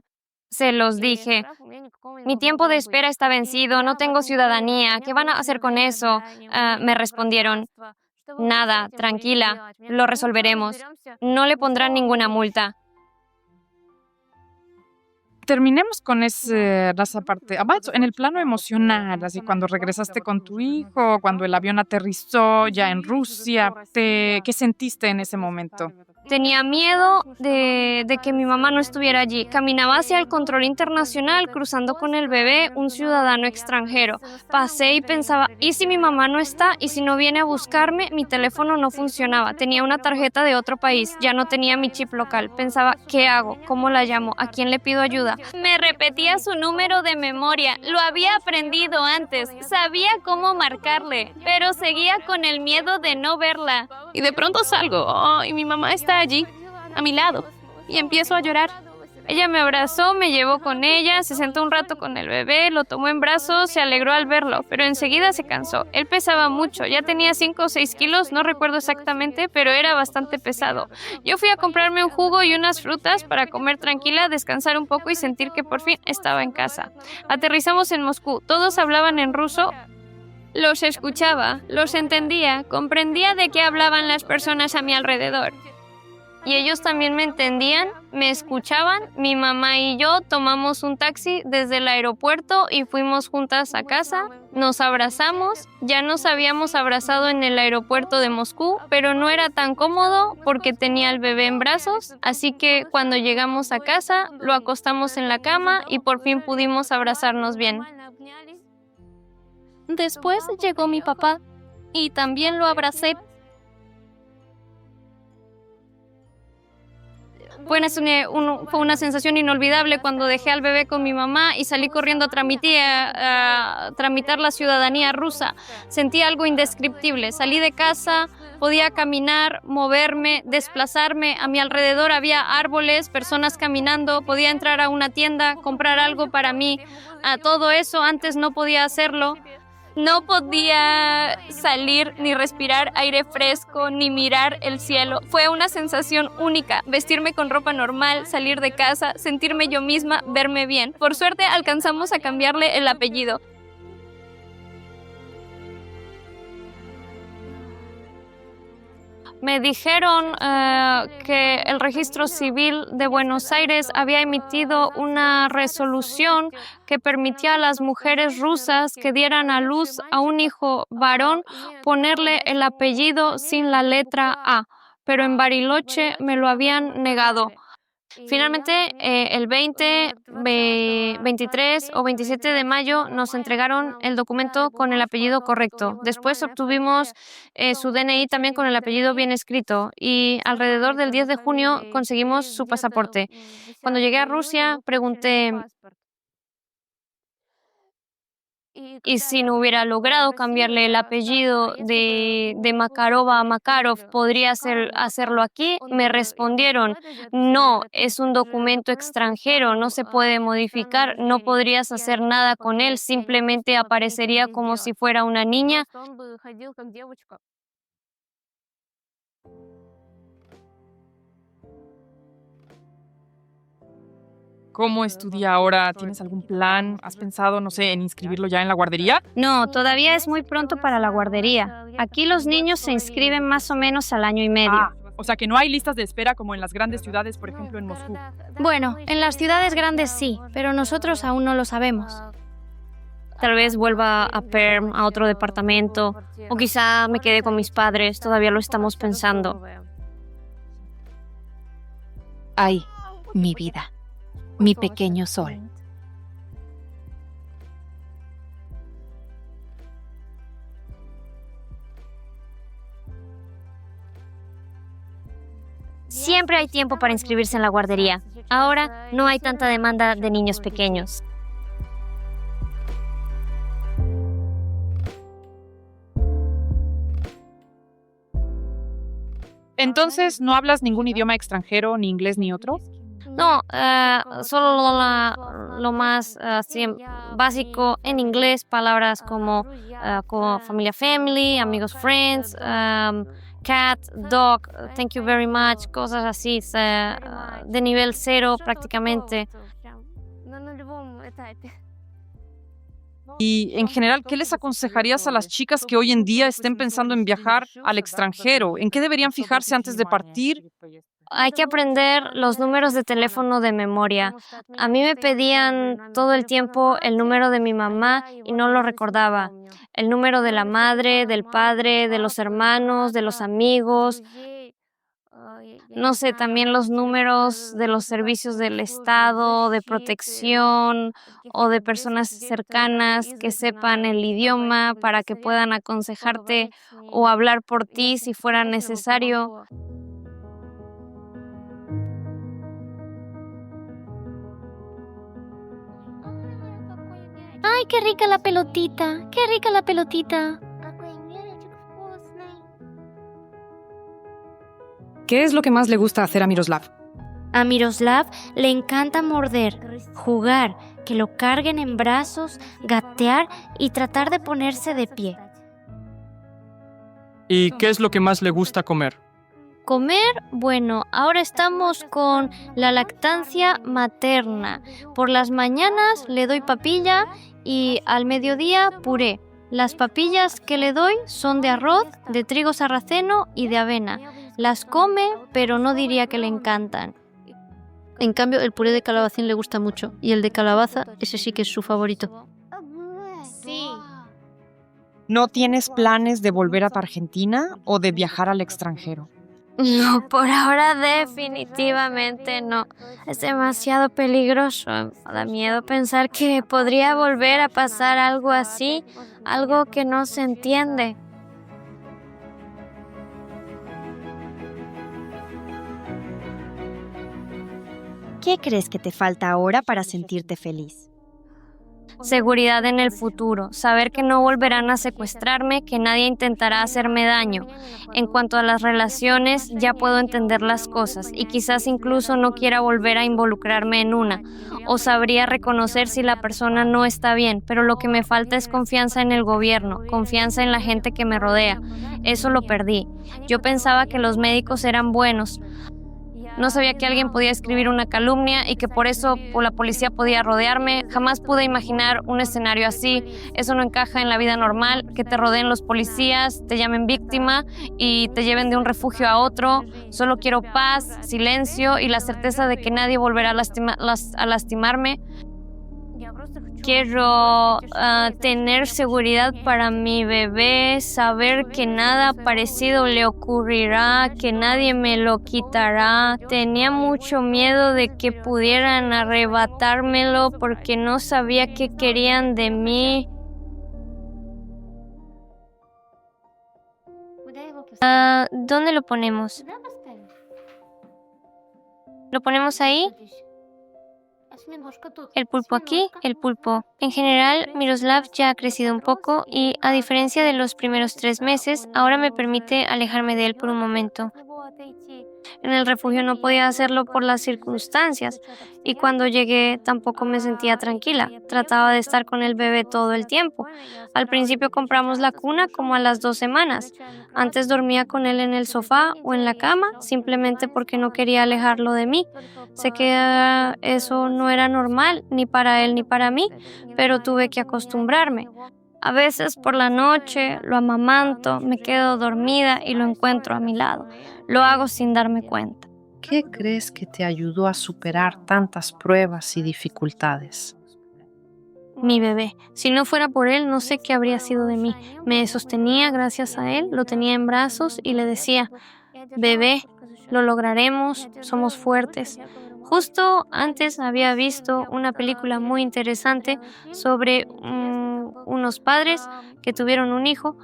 Se los dije, mi tiempo de espera está vencido, no tengo ciudadanía, ¿qué van a hacer con eso? Me respondieron, nada, tranquila, lo resolveremos. No le pondrán ninguna multa. Terminemos con esa parte. Avanzo en el plano emocional, así cuando regresaste con tu hijo, cuando el avión aterrizó ya en Rusia, ¿qué sentiste en ese momento? Tenía miedo de que mi mamá no estuviera allí. Caminaba hacia el control internacional, cruzando con el bebé, un ciudadano extranjero. Pasé y pensaba, ¿y si mi mamá no está? ¿Y si no viene a buscarme? Mi teléfono no funcionaba. Tenía una tarjeta de otro país. Ya no tenía mi chip local. Pensaba, ¿qué hago? ¿Cómo la llamo? ¿A quién le pido ayuda? Me repetía su número de memoria. Lo había aprendido antes. Sabía cómo marcarle, pero seguía con el miedo de no verla. Y de pronto salgo, y mi mamá está allí, a mi lado, y empiezo a llorar. Ella me abrazó, me llevó con ella, se sentó un rato con el bebé, lo tomó en brazos, se alegró al verlo, pero enseguida se cansó. Él pesaba mucho, ya tenía 5 o 6 kilos, no recuerdo exactamente, pero era bastante pesado. Yo fui a comprarme un jugo y unas frutas para comer tranquila, descansar un poco y sentir que por fin estaba en casa. Aterrizamos en Moscú, todos hablaban en ruso. Los escuchaba, los entendía, comprendía de qué hablaban las personas a mi alrededor. Y ellos también me entendían, me escuchaban. Mi mamá y yo tomamos un taxi desde el aeropuerto y fuimos juntas a casa. Nos abrazamos, ya nos habíamos abrazado en el aeropuerto de Moscú, pero no era tan cómodo porque tenía al bebé en brazos, así que cuando llegamos a casa lo acostamos en la cama y por fin pudimos abrazarnos bien. Después llegó mi papá y también lo abracé. Fue una sensación inolvidable cuando dejé al bebé con mi mamá y salí corriendo a tramitar la ciudadanía rusa. Sentí algo indescriptible. Salí de casa, podía caminar, moverme, desplazarme. A mi alrededor había árboles, personas caminando, podía entrar a una tienda, comprar algo para mí. Todo eso antes no podía hacerlo. No podía salir ni respirar aire fresco ni mirar el cielo. Fue una sensación única, vestirme con ropa normal, salir de casa, sentirme yo misma, verme bien. Por suerte alcanzamos a cambiarle el apellido. Me dijeron que el Registro Civil de Buenos Aires había emitido una resolución que permitía a las mujeres rusas que dieran a luz a un hijo varón ponerle el apellido sin la letra A, pero en Bariloche me lo habían negado. Finalmente, el 20, 23 o 27 de mayo nos entregaron el documento con el apellido correcto. Después obtuvimos su DNI también con el apellido bien escrito y alrededor del 10 de junio conseguimos su pasaporte. Cuando llegué a Rusia, pregunté, ¿y si no hubiera logrado cambiarle el apellido de Makarova a Makarov, podría hacerlo aquí? Me respondieron, no, es un documento extranjero, no se puede modificar, no podrías hacer nada con él, simplemente aparecería como si fuera una niña. ¿Cómo es tu día ahora? ¿Tienes algún plan? ¿Has pensado, no sé, en inscribirlo ya en la guardería? No, todavía es muy pronto para la guardería. Aquí los niños se inscriben más o menos al año y medio. O sea que no hay listas de espera como en las grandes ciudades, por ejemplo en Moscú. Bueno, en las ciudades grandes sí, pero nosotros aún no lo sabemos. Tal vez vuelva a Perm, a otro departamento, o quizá me quede con mis padres, todavía lo estamos pensando. Ay, mi vida. Mi pequeño sol. Siempre hay tiempo para inscribirse en la guardería. Ahora no hay tanta demanda de niños pequeños. Entonces, ¿no hablas ningún idioma extranjero, ni inglés ni otro? No, solo lo más básico en inglés, palabras como familia, family, amigos, friends, cat, dog, thank you very much, cosas así, de nivel cero prácticamente. Y en general, ¿qué les aconsejarías a las chicas que hoy en día estén pensando en viajar al extranjero? ¿En qué deberían fijarse antes de partir? Hay que aprender los números de teléfono de memoria. A mí me pedían todo el tiempo el número de mi mamá y no lo recordaba. El número de la madre, del padre, de los hermanos, de los amigos. No sé, también los números de los servicios del Estado, de protección o de personas cercanas que sepan el idioma para que puedan aconsejarte o hablar por ti si fuera necesario. ¡Ay, qué rica la pelotita! ¡Qué rica la pelotita! ¿Qué es lo que más le gusta hacer a Miroslav? A Miroslav le encanta morder, jugar, que lo carguen en brazos, gatear y tratar de ponerse de pie. ¿Y qué es lo que más le gusta comer? Comer, bueno, ahora estamos con la lactancia materna. Por las mañanas le doy papilla y al mediodía puré. Las papillas que le doy son de arroz, de trigo sarraceno y de avena. Las come, pero no diría que le encantan. En cambio, el puré de calabacín le gusta mucho y el de calabaza, ese sí que es su favorito. Sí. ¿No tienes planes de volver a Argentina o de viajar al extranjero? No, por ahora definitivamente no. Es demasiado peligroso. Me da miedo pensar que podría volver a pasar algo así, algo que no se entiende. ¿Qué crees que te falta ahora para sentirte feliz? Seguridad en el futuro, saber que no volverán a secuestrarme, que nadie intentará hacerme daño. En cuanto a las relaciones, ya puedo entender las cosas y quizás incluso no quiera volver a involucrarme en una, o sabría reconocer si la persona no está bien, pero lo que me falta es confianza en el gobierno, confianza en la gente que me rodea. Eso lo perdí. Yo pensaba que los médicos eran buenos. No sabía que alguien podía escribir una calumnia y que por eso la policía podía rodearme. Jamás pude imaginar un escenario así. Eso no encaja en la vida normal, que te rodeen los policías, te llamen víctima y te lleven de un refugio a otro. Solo quiero paz, silencio y la certeza de que nadie volverá a lastimarme. Quiero tener seguridad para mi bebé, saber que nada parecido le ocurrirá, que nadie me lo quitará. Tenía mucho miedo de que pudieran arrebatármelo porque no sabía qué querían de mí. ¿Dónde lo ponemos? ¿Lo ponemos ahí? El pulpo aquí, el pulpo. En general, Miroslav ya ha crecido un poco y, a diferencia de los primeros 3 meses, ahora me permite alejarme de él por un momento. En el refugio no podía hacerlo por las circunstancias y cuando llegué tampoco me sentía tranquila. Trataba de estar con el bebé todo el tiempo. Al principio compramos la cuna como a las 2 semanas. Antes dormía con él en el sofá o en la cama simplemente porque no quería alejarlo de mí. Sé que eso no era normal ni para él ni para mí, pero tuve que acostumbrarme. A veces por la noche lo amamanto, me quedo dormida y lo encuentro a mi lado. Lo hago sin darme cuenta. ¿Qué crees que te ayudó a superar tantas pruebas y dificultades? Mi bebé. Si no fuera por él, no sé qué habría sido de mí. Me sostenía gracias a él, lo tenía en brazos y le decía, bebé, lo lograremos, somos fuertes. Justo antes había visto una película muy interesante sobre unos padres que tuvieron un hijo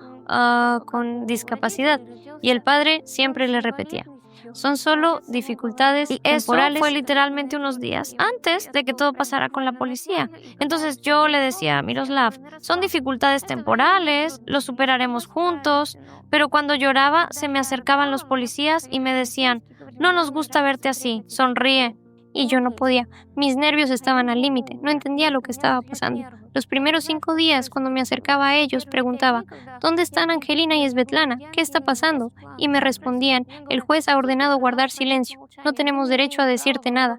con discapacidad y el padre siempre le repetía, son solo dificultades temporales. Eso fue literalmente unos días antes de que todo pasara con la policía. Entonces yo le decía a Miroslav, son dificultades temporales, lo superaremos juntos, pero cuando lloraba se me acercaban los policías y me decían, no nos gusta verte así, sonríe. y yo no podía. Mis nervios estaban al límite, no entendía lo que estaba pasando. Los primeros 5 días, cuando me acercaba a ellos, preguntaba, ¿dónde están Angelina y Svetlana? ¿Qué está pasando? Y me respondían, el juez ha ordenado guardar silencio. No tenemos derecho a decirte nada.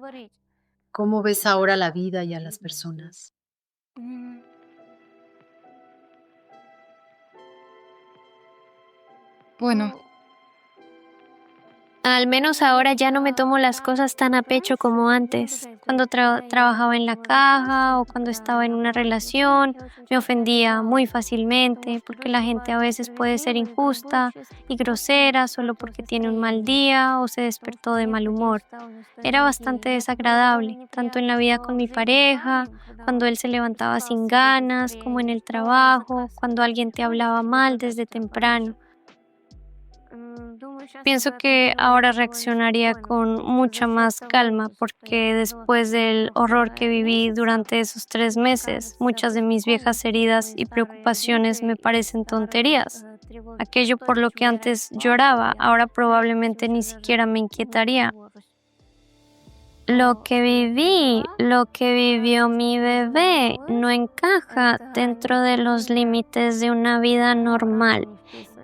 ¿Cómo ves ahora la vida y a las personas? Bueno, Al menos ahora ya no me tomo las cosas tan a pecho como antes. Cuando trabajaba en la caja o cuando estaba en una relación, me ofendía muy fácilmente porque la gente a veces puede ser injusta y grosera solo porque tiene un mal día o se despertó de mal humor. Era bastante desagradable, tanto en la vida con mi pareja, cuando él se levantaba sin ganas, como en el trabajo, cuando alguien te hablaba mal desde temprano. Pienso que ahora reaccionaría con mucha más calma porque después del horror que viví durante esos 3 meses, muchas de mis viejas heridas y preocupaciones me parecen tonterías. Aquello por lo que antes lloraba, ahora probablemente ni siquiera me inquietaría. Lo que viví, lo que vivió mi bebé, no encaja dentro de los límites de una vida normal.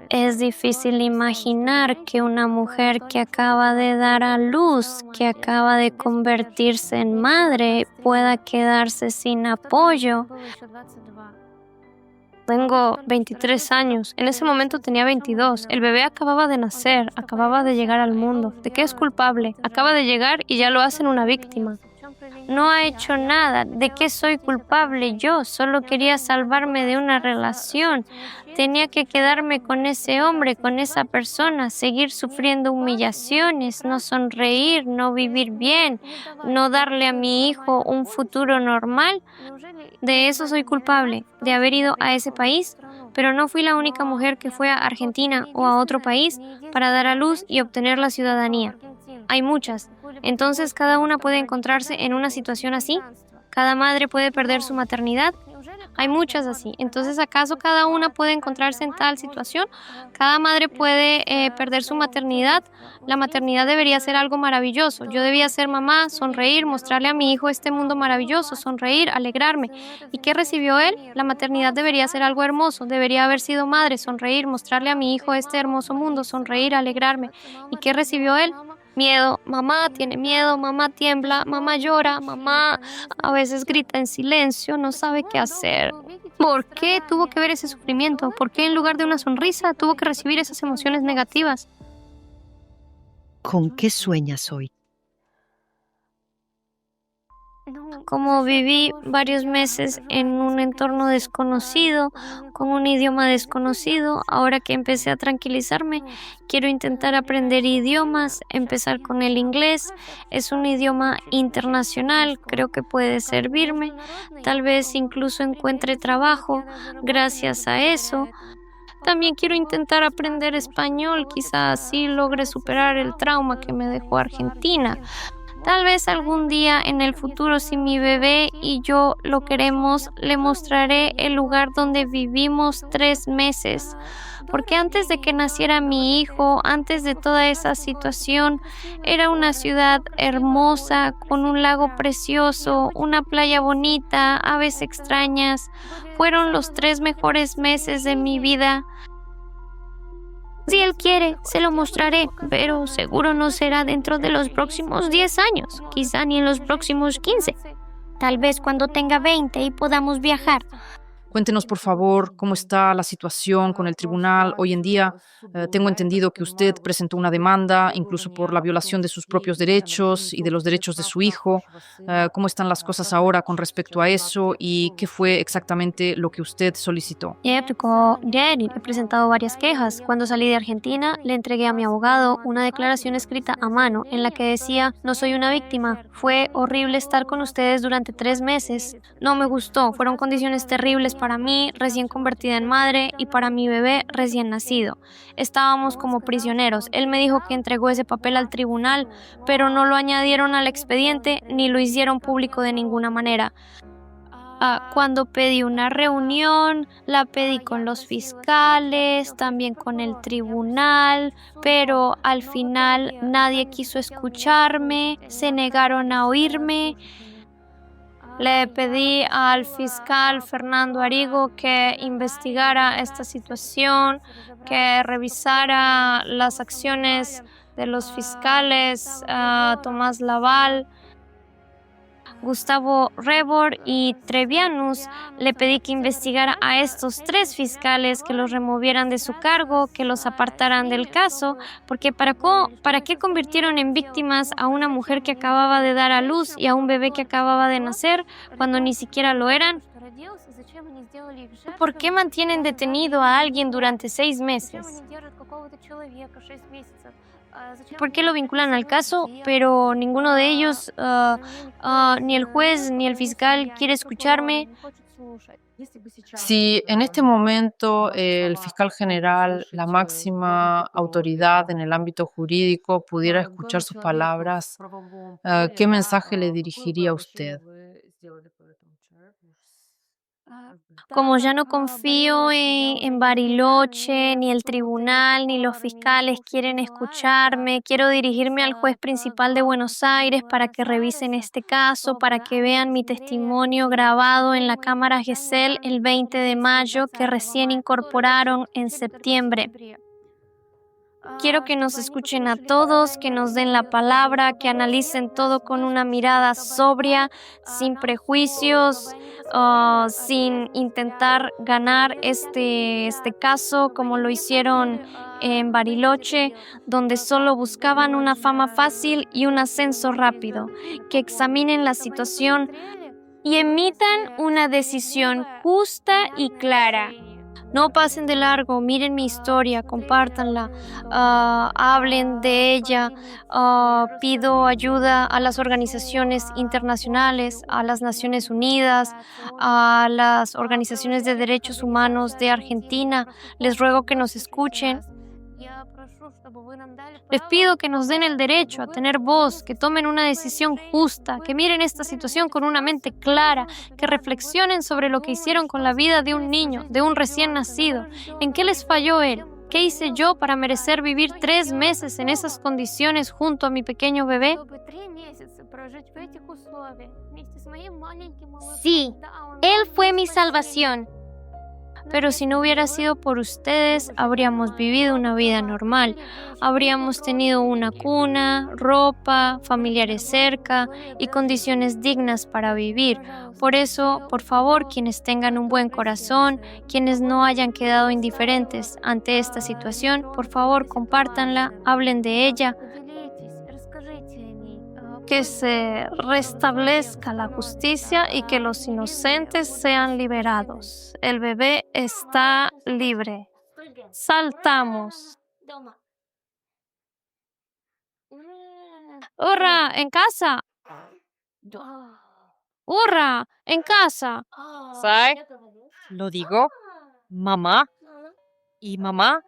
Es difícil imaginar que una mujer que acaba de dar a luz, que acaba de convertirse en madre, pueda quedarse sin apoyo. Tengo 23 años. En ese momento tenía 22. El bebé acababa de nacer, acababa de llegar al mundo. ¿De qué es culpable? Acaba de llegar y ya lo hacen una víctima. No ha hecho nada. ¿De qué soy culpable yo? Solo quería salvarme de una relación. Tenía que quedarme con ese hombre, con esa persona, seguir sufriendo humillaciones, no sonreír, no vivir bien, no darle a mi hijo un futuro normal. De eso soy culpable, de haber ido a ese país, pero no fui la única mujer que fue a Argentina o a otro país para dar a luz y obtener la ciudadanía. Hay muchas. Entonces, ¿cada una puede encontrarse en una situación así? ¿Cada madre puede perder su maternidad? Hay muchas así. Entonces, ¿acaso cada una puede encontrarse en tal situación? ¿Cada madre puede perder su maternidad? La maternidad debería ser algo maravilloso. Yo debía ser mamá, sonreír, mostrarle a mi hijo este mundo maravilloso, sonreír, alegrarme. ¿Y qué recibió él? La maternidad debería ser algo hermoso. Debería haber sido madre, sonreír, mostrarle a mi hijo este hermoso mundo, sonreír, alegrarme. ¿Y qué recibió él? Miedo, mamá tiene miedo, mamá tiembla, mamá llora, mamá a veces grita en silencio, no sabe qué hacer. ¿Por qué tuvo que ver ese sufrimiento? ¿Por qué en lugar de una sonrisa tuvo que recibir esas emociones negativas? ¿Con qué sueñas hoy? Como viví varios meses en un entorno desconocido, con un idioma desconocido, ahora que empecé a tranquilizarme, quiero intentar aprender idiomas, empezar con el inglés. Es un idioma internacional, creo que puede servirme. Tal vez incluso encuentre trabajo gracias a eso. También quiero intentar aprender español, quizás así logre superar el trauma que me dejó Argentina. Tal vez algún día en el futuro, si mi bebé y yo lo queremos, le mostraré el lugar donde vivimos 3 meses. Porque antes de que naciera mi hijo, antes de toda esa situación, era una ciudad hermosa, con un lago precioso, una playa bonita, aves extrañas. Fueron los 3 mejores meses de mi vida. Si él quiere, se lo mostraré, pero seguro no será dentro de los próximos 10 años, quizá ni en los próximos 15. Tal vez cuando tenga 20 y podamos viajar. Cuéntenos, por favor, cómo está la situación con el tribunal hoy en día. Tengo entendido que usted presentó una demanda, incluso por la violación de sus propios derechos y de los derechos de su hijo. ¿Cómo están las cosas ahora con respecto a eso y qué fue exactamente lo que usted solicitó? He presentado varias quejas. Cuando salí de Argentina, le entregué a mi abogado una declaración escrita a mano en la que decía: no soy una víctima. Fue horrible estar con ustedes durante 3 meses. No me gustó. Fueron condiciones terribles para mí, recién convertida en madre, y para mi bebé recién nacido. Estábamos como prisioneros. Él me dijo que entregó ese papel al tribunal, pero no lo añadieron al expediente ni lo hicieron público de ninguna manera. Cuando pedí una reunión, la pedí con los fiscales, también con el tribunal, pero al final nadie quiso escucharme, se negaron a oírme. Le pedí al fiscal Fernando Arigo que investigara esta situación, que revisara las acciones de los fiscales Tomás Laval, Gustavo Rebor y Trevianus. Le pedí que investigara a estos 3 fiscales, que los removieran de su cargo, que los apartaran del caso, porque ¿para qué convirtieron en víctimas a una mujer que acababa de dar a luz y a un bebé que acababa de nacer cuando ni siquiera lo eran? ¿Por qué mantienen detenido a alguien durante 6 meses? ¿Por qué lo vinculan al caso? Pero ninguno de ellos, ni el juez ni el fiscal, quiere escucharme. Si en este momento el fiscal general, la máxima autoridad en el ámbito jurídico, pudiera escuchar sus palabras, ¿qué mensaje le dirigiría a usted? Como ya no confío en Bariloche, ni el tribunal, ni los fiscales quieren escucharme, quiero dirigirme al juez principal de Buenos Aires para que revisen este caso, para que vean mi testimonio grabado en la cámara Gesell el 20 de mayo, que recién incorporaron en septiembre. Quiero que nos escuchen a todos, que nos den la palabra, que analicen todo con una mirada sobria, sin prejuicios, sin intentar ganar este caso como lo hicieron en Bariloche, donde solo buscaban una fama fácil y un ascenso rápido. Que examinen la situación y emitan una decisión justa y clara. No pasen de largo, miren mi historia, compártanla, hablen de ella. Pido ayuda a las organizaciones internacionales, a las Naciones Unidas, a las organizaciones de derechos humanos de Argentina. Les ruego que nos escuchen. Les pido que nos den el derecho a tener voz, que tomen una decisión justa, que miren esta situación con una mente clara, que reflexionen sobre lo que hicieron con la vida de un niño, de un recién nacido. ¿En qué les falló él? ¿Qué hice yo para merecer vivir 3 meses en esas condiciones junto a mi pequeño bebé? Sí, él fue mi salvación. Pero si no hubiera sido por ustedes, habríamos vivido una vida normal. Habríamos tenido una cuna, ropa, familiares cerca y condiciones dignas para vivir. Por eso, por favor, quienes tengan un buen corazón, quienes no hayan quedado indiferentes ante esta situación, por favor, compártanla, hablen de ella. Que se restablezca la justicia y que los inocentes sean liberados. El bebé está libre. Saltamos. ¡Hurra! ¡En casa! ¡Hurra! ¡En casa! ¿Sabe? Lo digo, mamá. Y mamá